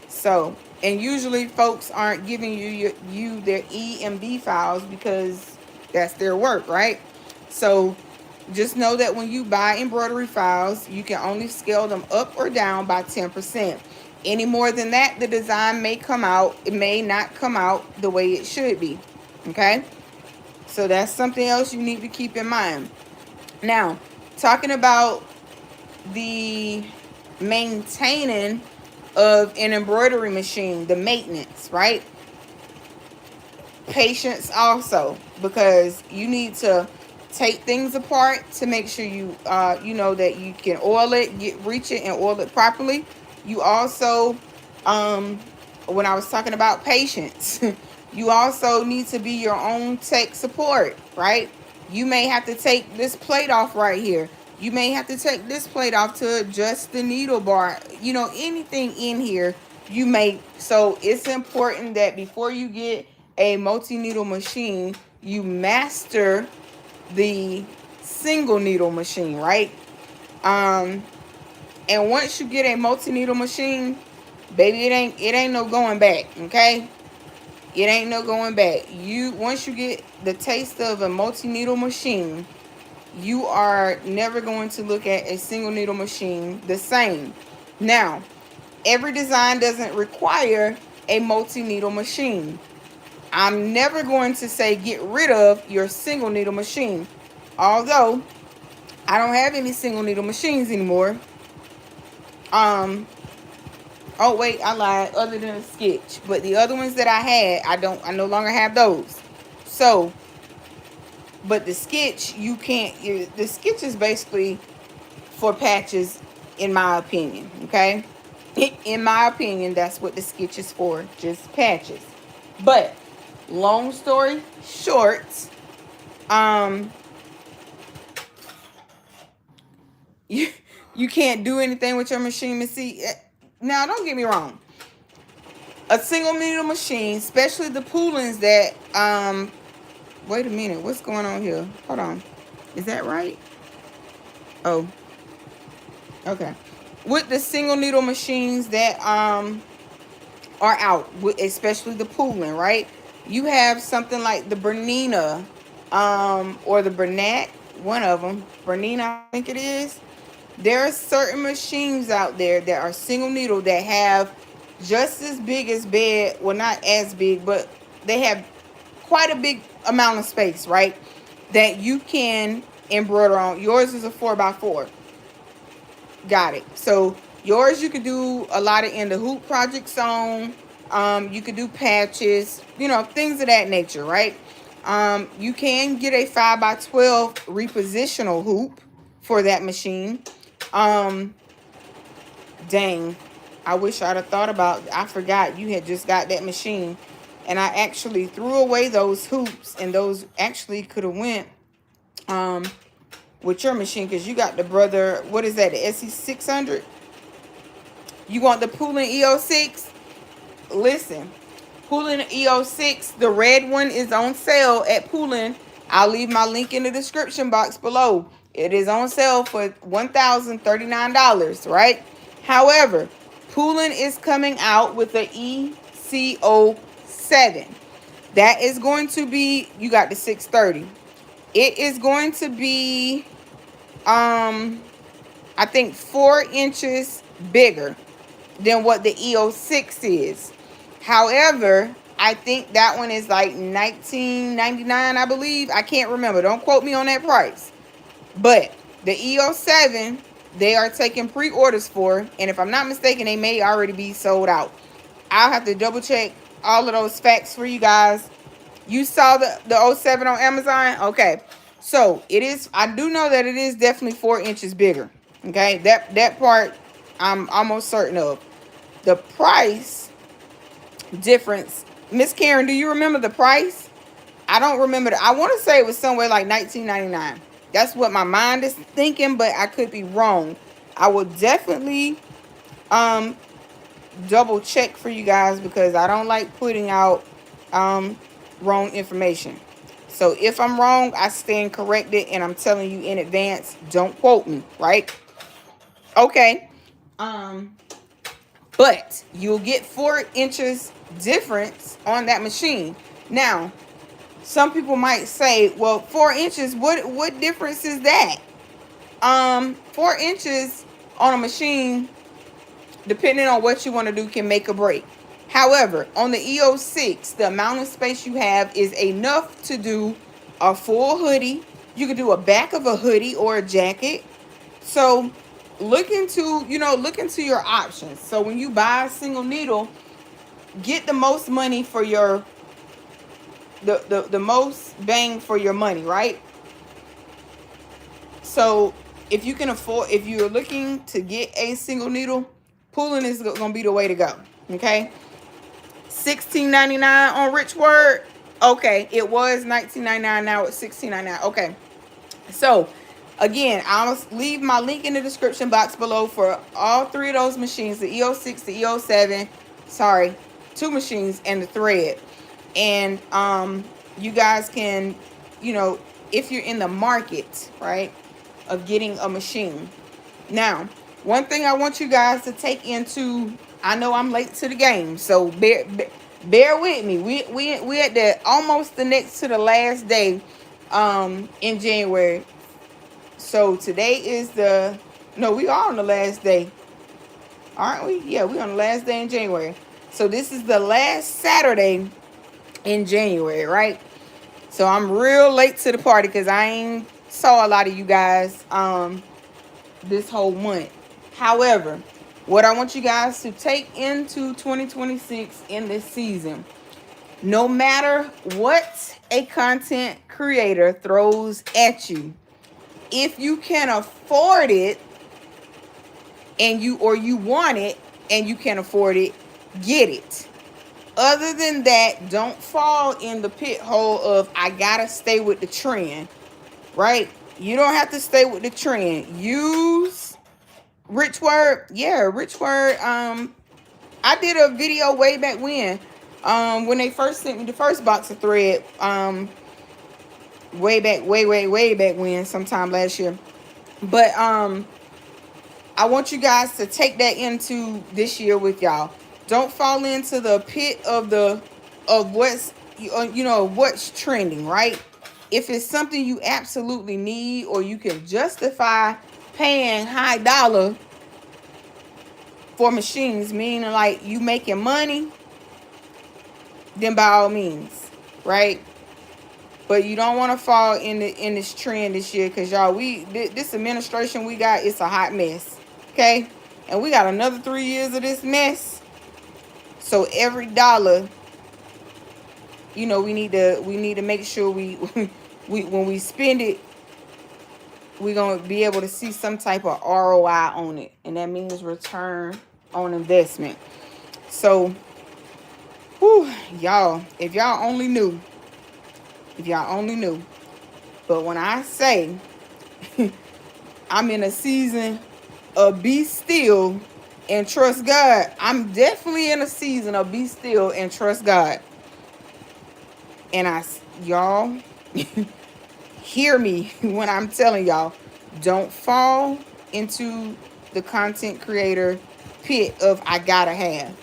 So, and usually folks aren't giving you their EMB files because that's their work, right? So just know that when you buy embroidery files, you can only scale them up or down by 10%. Any more than that, the design may come out. It may not come out the way it should be. Okay? So that's something else you need to keep in mind. Now, talking about the maintaining of an embroidery machine, the maintenance, right? Patience also, because you need to take things apart to make sure you know that you can oil it, reach it and oil it properly. You also, when I was talking about patience, you also need to be your own tech support, right? You may have to take this plate off right here. You may have to take this plate off to adjust the needle bar. You know, anything in here you may. So it's important that before you get a multi-needle machine, you master the single needle machine, right? And once you get a multi-needle machine, baby, it ain't no going back, okay? It ain't no going back. Once you get the taste of a multi-needle machine, you are never going to look at a single needle machine the same. Now, every design doesn't require a multi-needle machine. I'm never going to say get rid of your single needle machine. Although I don't have any single needle machines anymore. Oh wait, I lied, other than a sketch. But the other ones that I had, I no longer have those. So, but the sketch, you can't, the sketch is basically for patches, in my opinion, okay? In my opinion, that's what the sketch is for, just patches. But long story short, you can't do anything with your machine. And see, now don't get me wrong. A single needle machine, especially the poolings that wait a minute, what's going on here? Hold on. Is that right? Oh, okay. With the single needle machines that are out, especially the pooling, right? You have something like the Bernina, or the Bernat, one of them, Bernina, I think it is. There are certain machines out there that are single needle that have just as big as bed, well, not as big, but they have quite a big amount of space, right? That you can embroider on. Yours is a 4x4. Got it. So yours, you could do a lot of in the hoop projects on. You could do patches, you know, things of that nature, right? You can get a 5x12 repositional hoop for that machine. Dang, I wish I'd have thought about, I forgot you had just got that machine, and I actually threw away those hoops, and those actually could have went with your machine, because you got the brother, what is that, the SE600? You want the Poolin EO6? Listen, Poolin EO6, the red one is on sale at Poolin. I'll leave my link in the description box below. It is on sale for $1,039, right? However, Poolin is coming out with the ECO7. That is going to be, you got the 630. It is going to be, I think 4 inches bigger than what the EO6 is. However, I think that one is like $19.99, I believe. I can't remember. Don't quote me on that price. But the EO7, they are taking pre-orders for, and if I'm not mistaken, they may already be sold out. I'll have to double check all of those facts for you guys. You saw the 07 on Amazon? Okay. So it is, I do know that it is definitely 4 inches bigger. Okay. That part I'm almost certain of. The price difference, Miss Karen, do you remember the price? I don't remember. I want to say it was somewhere like $19.99. That's what my mind is thinking, but I could be wrong. I will definitely double check for you guys, because I don't like putting out wrong information. So if I'm wrong, I stand corrected, and I'm telling you in advance, don't quote me, right? Okay. But you'll get 4 inches difference on that machine. Now, some people might say, well, 4 inches, what difference is that? 4 inches on a machine, depending on what you want to do, can make or break. However, on the EO6, the amount of space you have is enough to do a full hoodie. You could do a back of a hoodie or a jacket. So look into your options. So when you buy a single needle, get the most money for your the most bang for your money, right? So if you can afford, if you're looking to get a single needle, Poolin is going to be the way to go. Okay. $16.99 on Richword. Okay, it was $19.99. Now it's $16.99. Okay. So again, I'll leave my link in the description box below for all 3 of those machines, the EO6, the EO7, sorry, 2 machines, and the thread. And you guys can, if you're in the market, right, of getting a machine. Now, one thing I want you guys to take into, I know I'm late to the game, so bear with me. We at the almost the next to the last day in January. So today is we are on the last day, aren't we? Yeah, we're on the last day in January. So this is the last Saturday in January, right? So I'm real late to the party, because I ain't saw a lot of you guys this whole month. However, what I want you guys to take into 2026 in this season, no matter what a content creator throws at you, if you can afford it and you want it and you can afford it, get it. Other than that, don't fall in the pit hole of, I gotta stay with the trend, right? You don't have to stay with the trend. Use Richword, yeah, Richword. I did a video way back when they first sent me the first box of thread. Way back, way back when, sometime last year. But I want you guys to take that into this year with y'all. Don't fall into the pit of what's what's trending, right? If it's something you absolutely need or you can justify paying high dollar for machines, meaning like you making money, then by all means, right? But you don't want to fall in this trend this year, because y'all, this administration we got, it's a hot mess. Okay? And we got another 3 years of this mess. So every dollar, we need to make sure we when we spend it, we're gonna be able to see some type of ROI on it. And that means return on investment. So y'all, if y'all only knew. But when I say I'm in a season of be still and trust God, I'm definitely in a season of be still and trust God. And y'all, hear me when I'm telling y'all, don't fall into the content creator pit of I gotta have.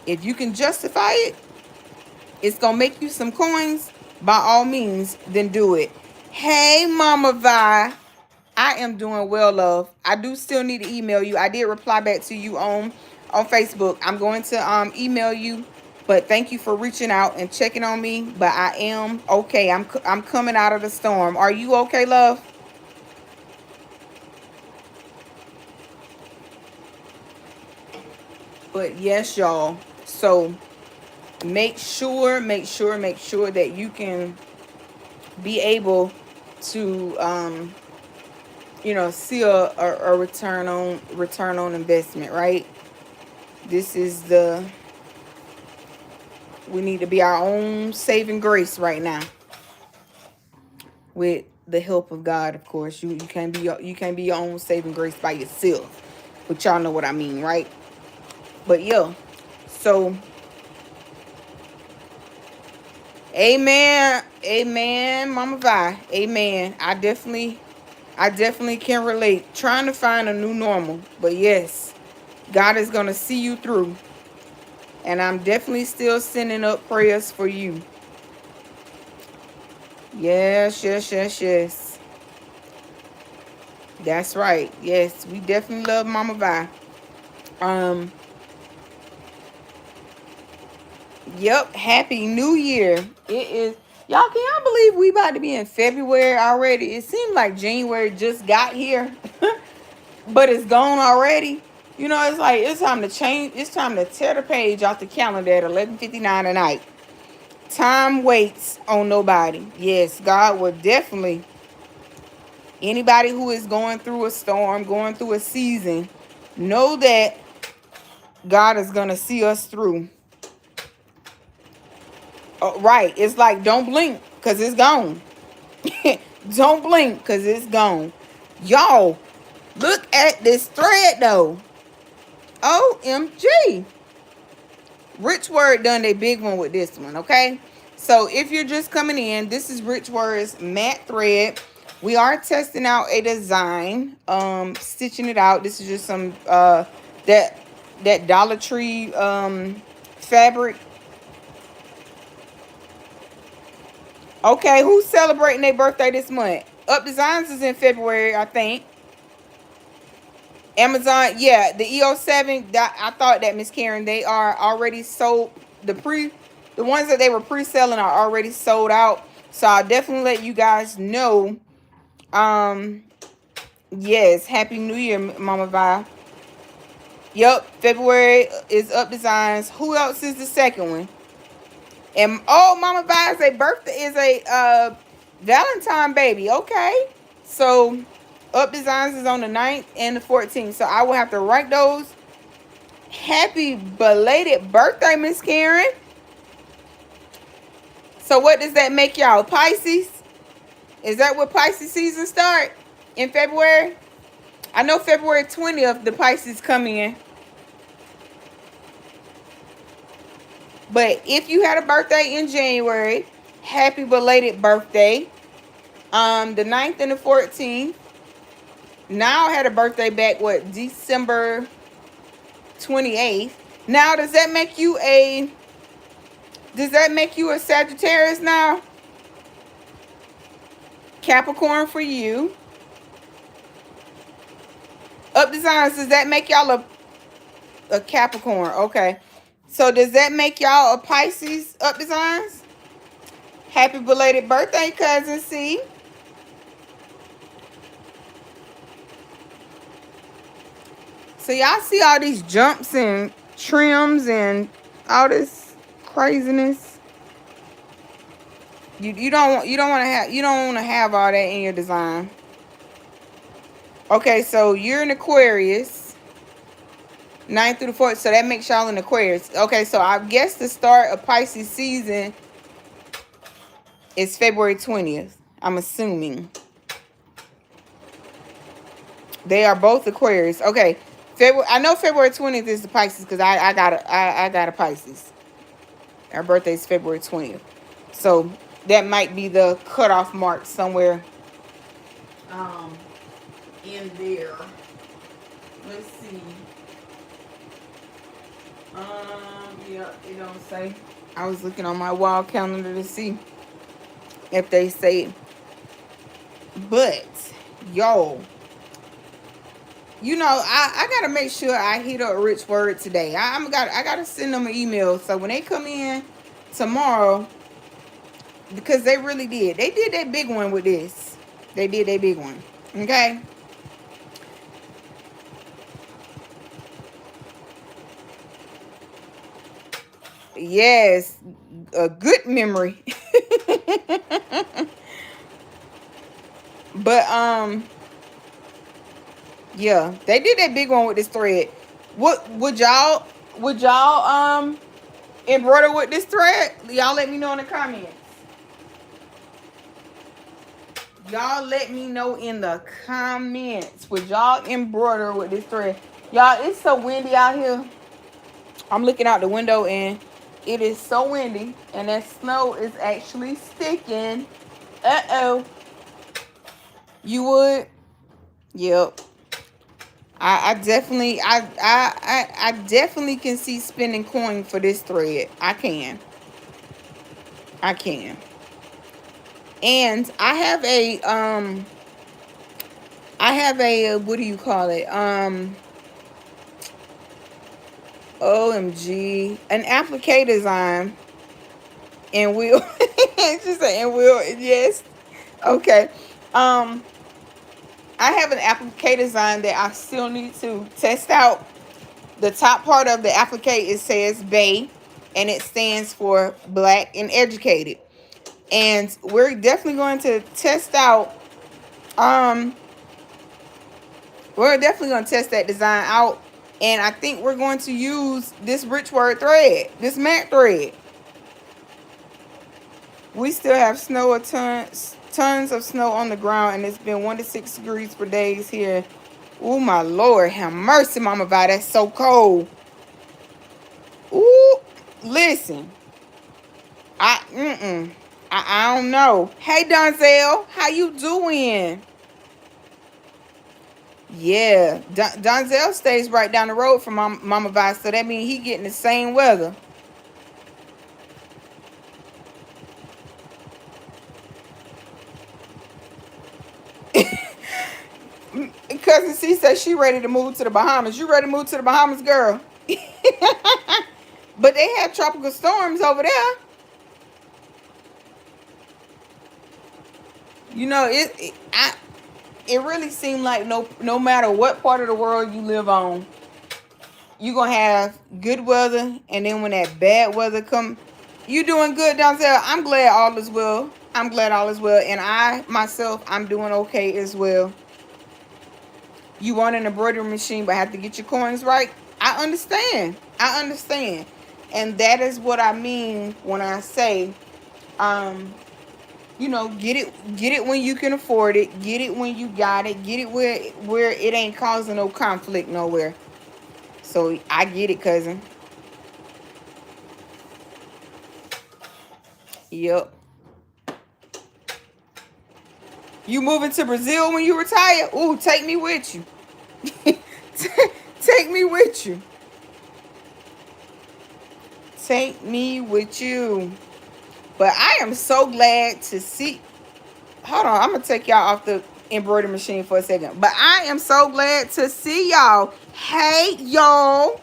If you can justify it, it's gonna make you some coins, by all means, then do it. Hey, Mama Vi. I am doing well, love. I do still need to email you. I did reply back to you on Facebook. I'm going to email you, but thank you for reaching out and checking on me. But I am okay. I'm coming out of the storm. Are you okay, love? But yes, y'all. So make sure that you can be able to see a return on investment, right? This is we need to be our own saving grace right now, with the help of God, of course. You can't be your own saving grace by yourself, but y'all know what I mean, right? But yeah, so amen, Mama Vi, amen. I definitely can relate. Trying to find a new normal, but yes, God is gonna see you through. And I'm definitely still sending up prayers for you. Yes. That's right. Yes, we definitely love Mama Vi. Yep, Happy New Year. It is, y'all, can y'all believe we about to be in February already? It seemed like January just got here, but it's gone already. It's like it's time to change. It's time to tear the page off the calendar at 11:59 at night. Time waits on nobody. Yes, God will definitely. Anybody who is going through a storm, going through a season, know that God is going to see us through. Oh, right. It's like, don't blink because it's gone. Don't blink because it's gone. Y'all, look at this thread though. OMG. Richword done a big one with this one, okay? So if you're just coming in, this is Richword's matte thread. We are testing out a design, stitching it out. This is just some that Dollar Tree fabric. Okay, who's celebrating their birthday this month? Up Designs is in February, I think. Amazon, yeah, the 𝐂𝐎𝐍. I thought that, Miss Karen, they are already sold. The ones that they were pre-selling are already sold out. So I'll definitely let you guys know. Yes, Happy New Year, Mama Vi. Yep, February is Up Designs. Who else is the second one? And Mama Vi is a Valentine baby. Okay, so Up Designs is on the 9th and the 14th. So I will have to write those. Happy belated birthday, Miss Karen. So what does that make y'all? Pisces? Is that what Pisces season start? In February? I know February 20th, the Pisces come in. But if you had a birthday in January, happy belated birthday. The 9th and the 14th. Now I had a birthday back, what, December 28th. Now, does that make you a Sagittarius now? Capricorn for you. Up Designs, does that make y'all a Capricorn? Okay. So does that make y'all a Pisces, Up Designs? Happy belated birthday, cousin C. So y'all see all these jumps and trims and all this craziness. You don't want to have all that in your design. Okay, so you're an Aquarius, 9th through the 4th, so that makes y'all an Aquarius. Okay, so I guess the start of Pisces season is February 20th. I'm assuming. They are both Aquarius. Okay. I know February 20th is the Pisces because I got a Pisces. Our birthday is February 20th. So that might be the cutoff mark somewhere in there. Let's see. Yeah, it don't say. I was looking on my wall calendar to see if they say it. But yo, you know, I gotta make sure I hit up Richword today. I gotta send them an email so when they come in tomorrow, because they really did. They did that big one with this. They did that big one. Okay. Yes, a good memory. But yeah, they did that big one with this thread. What would y'all embroider with this thread? Y'all let me know in the comments. Y'all let me know in the comments. Would y'all embroider with this thread? Y'all, it's so windy out here. I'm looking out the window and it is so windy. And that snow is actually sticking. Uh-oh. You would? Yep. I definitely can see spending coin for this thread. I can. And I have a what do you call it? OMG, an applique design and will she said and will, yes. Okay. I have an applique design that I still need to test out. The top part of the applique, it says BAE, and it stands for Black and Educated. And we're definitely going to test out, we're definitely going to test that design out. And I think we're going to use this Richword thread, this matte thread. We still have snow, tons of snow on the ground, and it's been 1 to 6 degrees for days here. Oh my Lord, have mercy, Mama Vi, that's so cold. Ooh, listen, I don't know. Hey Donzel, how you doing? Yeah, Donzel stays right down the road from Mama Vi, so that means he getting the same weather. Cousin C says she ready to move to the Bahamas. You ready to move to the Bahamas, girl? But they have tropical storms over there. You know, it really seemed like no matter what part of the world you live on, you're going to have good weather. And then when that bad weather come, you doing good, Donzel. I'm glad all is well. I'm glad all is well. And I, myself, I'm doing okay as well. You want an embroidery machine, but have to get your coins right. I understand. And that is what I mean when I say, You know, get it when you can afford it. Get it when you got it. Get it where it ain't causing no conflict nowhere. So I get it, cousin. Yep. You moving to Brazil when you retire? Ooh, take me with you. Take me with you. Take me with you. But I am so glad to see. Hold on, I'm gonna take y'all off the embroidery machine for a second. But I am so glad to see y'all. Hey, y'all.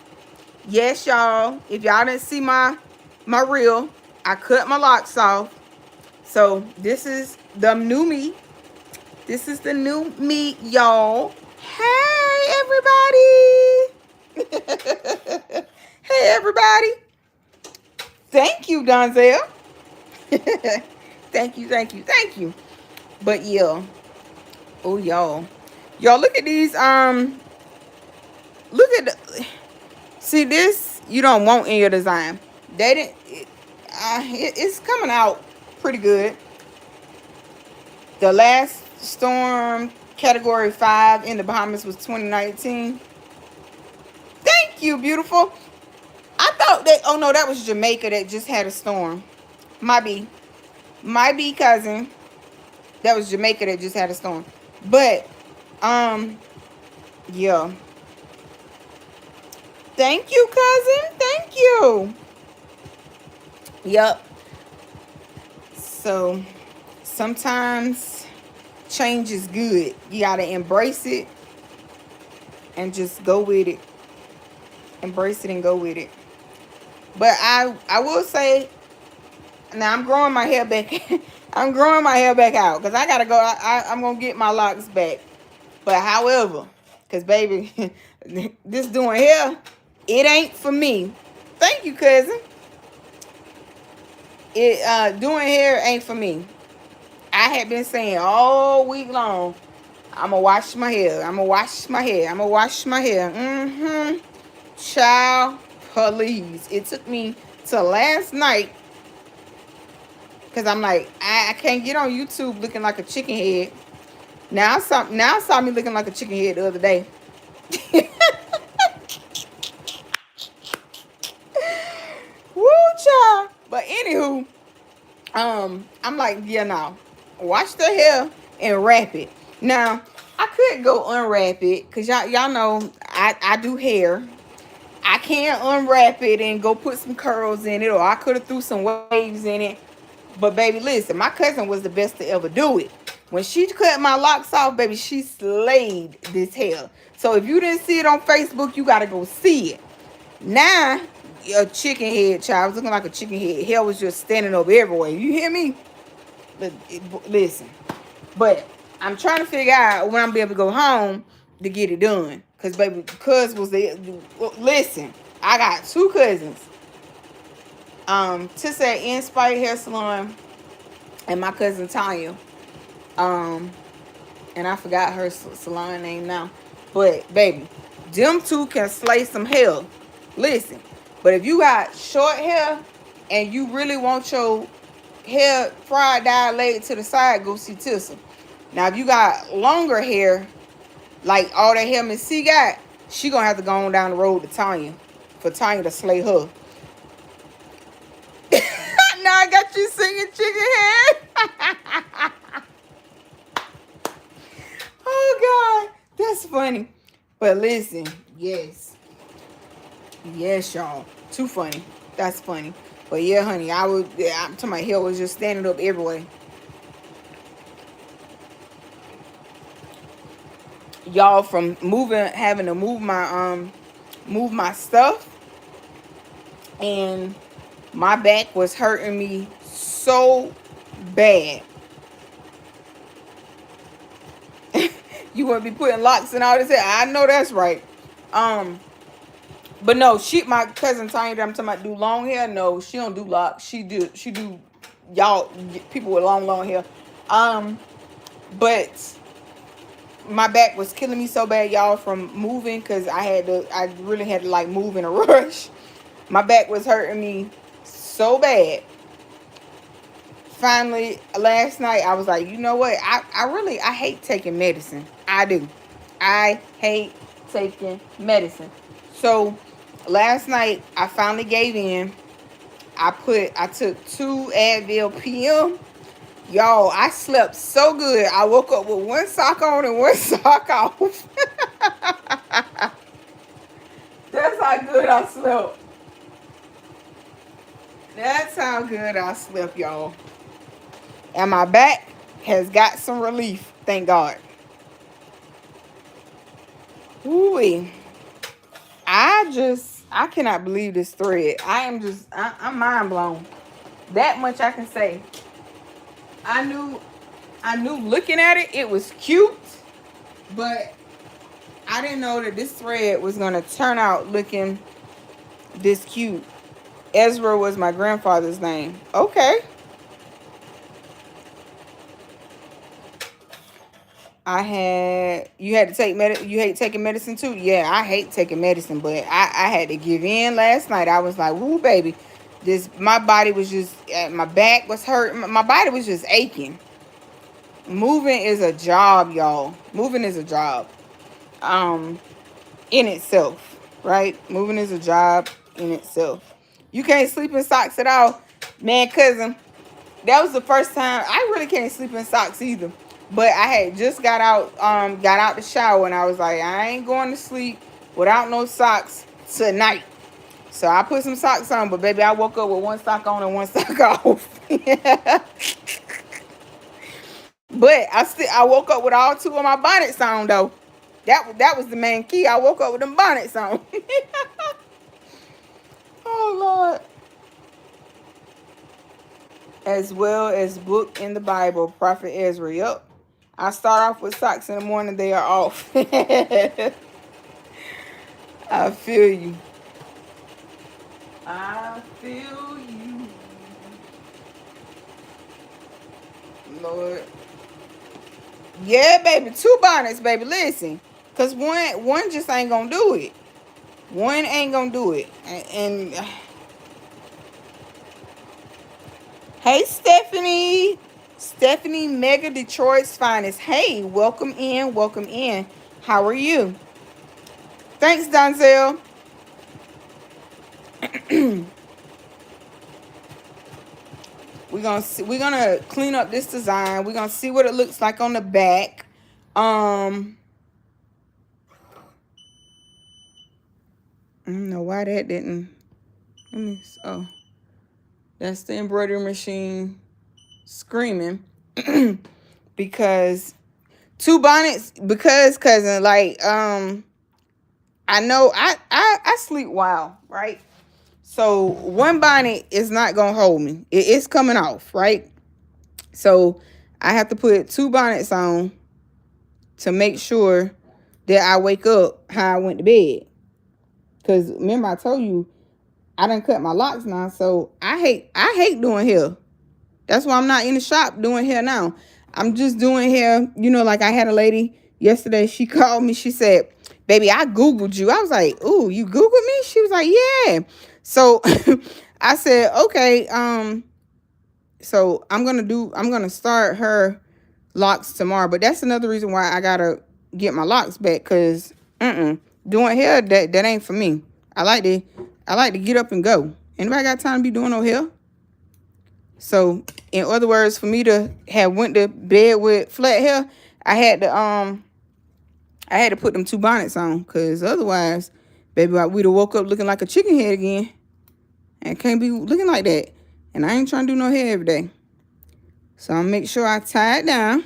Yes, y'all. If y'all didn't see my reel, I cut my locks off. So this is the new me. This is the new me, y'all. Hey, everybody. Hey, everybody. Thank you, Donzel. Thank you, thank you, thank you. But yeah. Oh, y'all. Y'all, look at these. Look at the, see this. You don't want in your design. They didn't. It's coming out pretty good. The last storm, category 5 in the Bahamas, was 2019. Thank you, beautiful. I thought that. Oh no, that was Jamaica that just had a storm. Might be cousin. That was Jamaica that just had a storm. But yeah. Thank you, cousin. Thank you. Yep. So sometimes change is good. You gotta embrace it and just go with it. Embrace it and go with it. But I will say, now I'm growing my hair back. I'm growing my hair back out because I gotta go. I'm gonna get my locks back. But however, because baby, this doing hair, it ain't for me. Thank you, cousin. Doing hair ain't for me. I had been saying all week long, I'm gonna wash my hair. I'm gonna wash my hair. I'm gonna wash my hair. Child, please. It took me till last night because I'm like, I can't get on YouTube looking like a chicken head. Now I saw me looking like a chicken head the other day. Woo, child. But anywho, I'm like, yeah, no. Wash the hair and wrap it. Now, I could go unwrap it because y'all know I do hair. I can't unwrap it and go put some curls in it, or I could have threw some waves in it. But baby, listen, my cousin was the best to ever do it. When she cut my locks off, baby, she slayed this hair. So if you didn't see it on Facebook, you gotta go see it. Now, a chicken head, child. I was looking like a chicken head. Hair was just standing up everywhere. You hear me? Listen. But I'm trying to figure out when I'm gonna be able to go home to get it done. Cause baby, cuz was the listen. I got 2 cousins. Tissa at Inspired Hair Salon and my cousin Tanya. And I forgot her salon name now. But baby, them 2 can slay some hair. Listen, but if you got short hair and you really want your hair fried dye laid to the side, go see Tissa. Now, if you got longer hair, like all that hair Miss C got, she gonna have to go on down the road to Tanya for Tanya to slay her. Now I got you singing chicken head. Oh God, that's funny. But listen, yes, y'all, too funny. That's funny. But yeah, honey, I'm talking my hair was just standing up everywhere. Y'all, from having to move my stuff, and my back was hurting me so bad. You want to be putting locks and all this hair? I know that's right. But no, my cousin Tanya, I'm talking about, do long hair. No, she don't do locks. She do y'all people with long hair. But my back was killing me so bad, y'all, from moving, because I really had to like move in a rush. My back was hurting me so bad finally, last night, I was like, you know what? I hate taking medicine. I do. I hate taking medicine. So last night, I finally gave in. I took 2 Advil PM. Y'all, I slept so good. I woke up with one sock on and one sock off. That's how good I slept. That's how good I slept, y'all. And my back has got some relief. Thank God. Ooh, I cannot believe this thread. I'm mind blown. That much I can say. I knew looking at it, it was cute, but I didn't know that this thread was going to turn out looking this cute. Ezra was my grandfather's name. Okay. You had to take you hate taking medicine too? Yeah, I hate taking medicine, but I had to give in last night. I was like, woo, baby. My body was just, my back was hurting. My body was just aching. Moving is a job, y'all. Moving is a job. In itself, right? Moving is a job in itself. You can't sleep in socks at all. Man, cousin, that was the first time. I really can't sleep in socks either. But I had just got out the shower and I was like, I ain't going to sleep without no socks tonight. So I put some socks on, but baby, I woke up with one sock on and one sock off. But I woke up with all 2 of my bonnets on though. That was the main key. I woke up with them bonnets on. Oh Lord. As well as book in the Bible, Prophet Ezra. Yup. I start off with socks in the morning, they are off. I feel you. I feel you. Lord. Yeah, baby. 2 bonnets, baby. Listen. Because one just ain't going to do it. One ain't going to do it. And hey, Stephanie. Stephanie, Mega Detroit's finest. Hey, welcome in. Welcome in. How are you? Thanks, Donzel. We're gonna clean up this design. We're gonna see what it looks like on the back. I don't know why that didn't. Oh, that's the embroidery machine screaming. Because 2 bonnets, because cousin, like, I know I sleep well, right? So 1 bonnet is not gonna hold me. It's coming off, right? So I have to put 2 bonnets on to make sure that I wake up how I went to bed. Because remember I told you I done cut my locks now, so I hate doing hair. That's why I'm not in the shop doing hair now. I'm just doing hair, like I had a lady yesterday. She called me. She said, baby, I Googled you. I was like, ooh, you Googled me? She was like, yeah. So I said, okay. So I'm going to start her locks tomorrow. But that's another reason why I got to get my locks back. Because doing hair, that ain't for me. I like to get up and go. Anybody got time to be doing no hair? So, in other words, for me to have went to bed with flat hair, I had to put them 2 bonnets on, because otherwise, baby, we'd have woke up looking like a chicken head again. And can't be looking like that. And I ain't trying to do no hair every day. So I'll make sure I tie it down.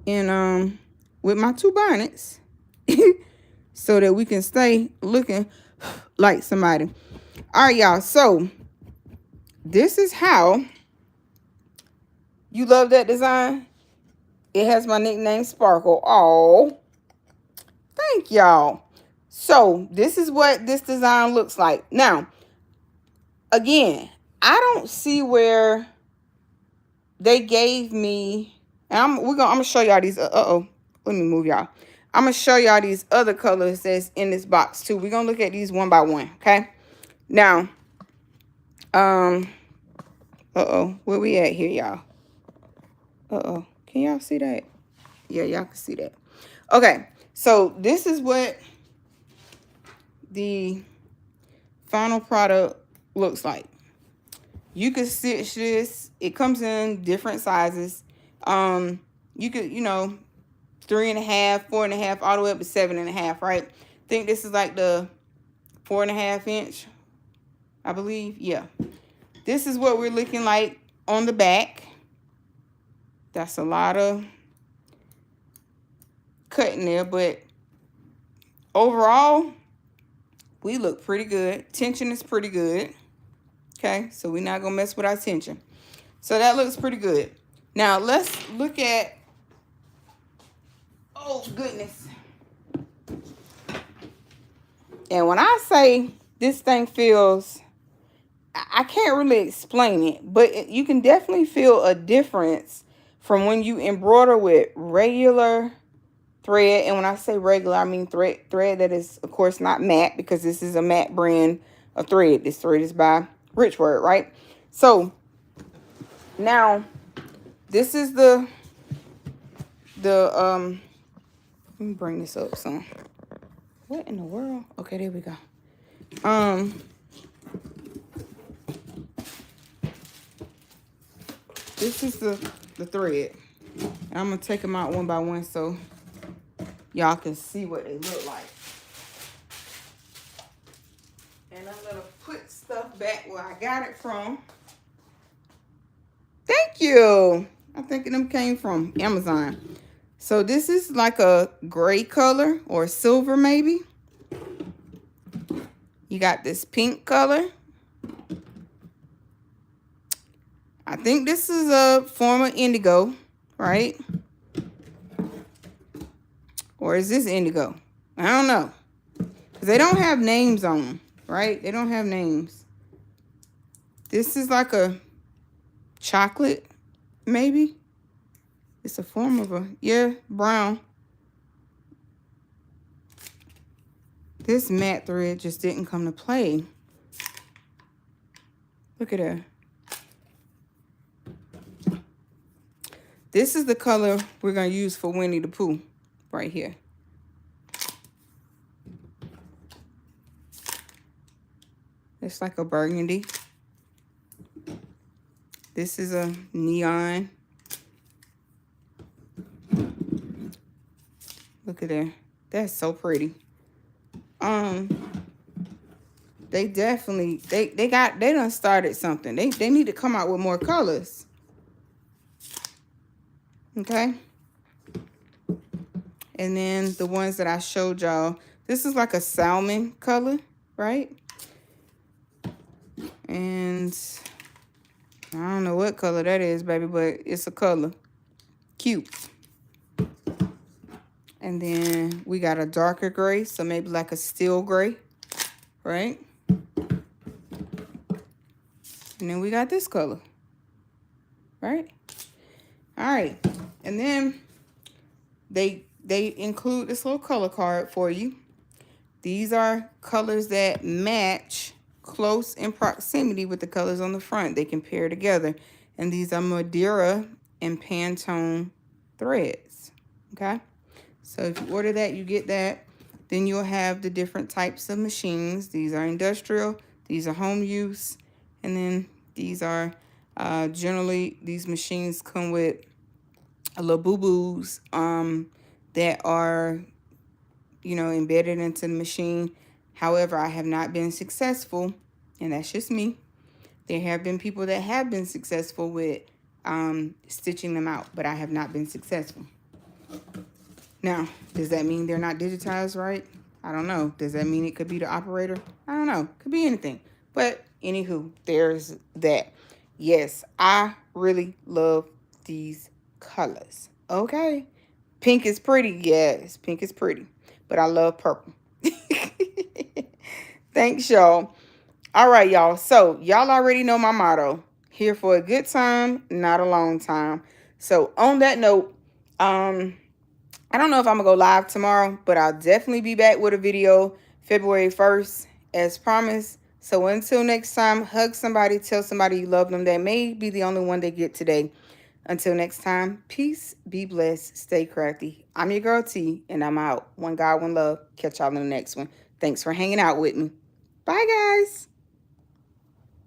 And with my 2 bonnets. So that we can stay looking like somebody. All right, y'all. So this is how. You love that design? It has my nickname Sparkle. Oh, thank y'all. So this is what this design looks like. Now, again, I don't see where they gave me. And I'm gonna show y'all these. Let me move y'all. I'm gonna show y'all these other colors that's in this box too. We're gonna look at these one by one. Okay. Now, Uh-oh. Where we at here, y'all? Uh-oh. Can y'all see that? Yeah, y'all can see that. Okay. So this is what the final product looks like. You could stitch this. It comes in different sizes. You could, you know, 3.5, 4.5, all the way up to 7.5, right? I think this is like the 4.5 inch, I believe. Yeah. This is what we're looking like on the back. That's a lot of cutting there, but overall, we look pretty good. Tension is pretty good. Okay, so we're not gonna mess with our tension. So that looks pretty good. Now let's look at, oh goodness. And when I say this thing feels, I can't really explain it, but you can definitely feel a difference from when you embroider with regular thread. And when I say regular, I mean thread that is, of course, not matte, because this is a matte brand of thread. This thread is by Richword, right? So now this is the let me bring this up some. What in the world? Okay, there we go. This is the thread. I'm gonna take them out one by one so y'all can see what they look like. And I'm gonna put stuff back where I got it from. Thank you. I think them came from Amazon. So this is like a gray color or silver maybe. You got this pink color. I think this is a form of indigo, right? Or is this indigo? I don't know. Because they don't have names on them, right? They don't have names. This is like a chocolate, maybe. It's a form of a, yeah, brown. This matte thread just didn't come to play. Look at that. This is the color we're going to use for Winnie the Pooh right here. It's like a burgundy. This is a neon. Look at that. That's so pretty. They definitely, they done started something. They need to come out with more colors. Okay. And then the ones that I showed y'all, this is like a salmon color, right? And I don't know what color that is, baby, but it's a color. Cute. And then we got a darker gray, so maybe like a steel gray, right? And then we got this color, right? All right. And then they include this little color card for you. These are colors that match close in proximity with the colors on the front. They can pair together. And these are Madeira and Pantone threads, okay? So if you order that, you get that. Then you'll have the different types of machines. These are industrial. These are home use. And then these are generally, these machines come with a little boo-boos that are, you know, embedded into the machine. However, I have not been successful, and that's just me. There have been people that have been successful with stitching them out, but I have not been successful. Now, does that mean they're not digitized right? I don't know. Does that mean it could be the operator? I don't know. Could be anything. But anywho, there's that. Yes, I really love these colors. Okay. Pink is pretty. Yes, pink is pretty. But I love purple. Thanks, y'all. All right, y'all. So y'all already know my motto. Here for a good time, not a long time. So on that note, I don't know if I'm going to go live tomorrow, but I'll definitely be back with a video February 1st. As promised, So until next time, hug somebody, tell somebody you love them. That may be the only one they get today. Until next time, peace, be blessed, stay crafty. I'm your girl T, and I'm out. One God, one love. Catch y'all in the next one. Thanks for hanging out with me. Bye, guys.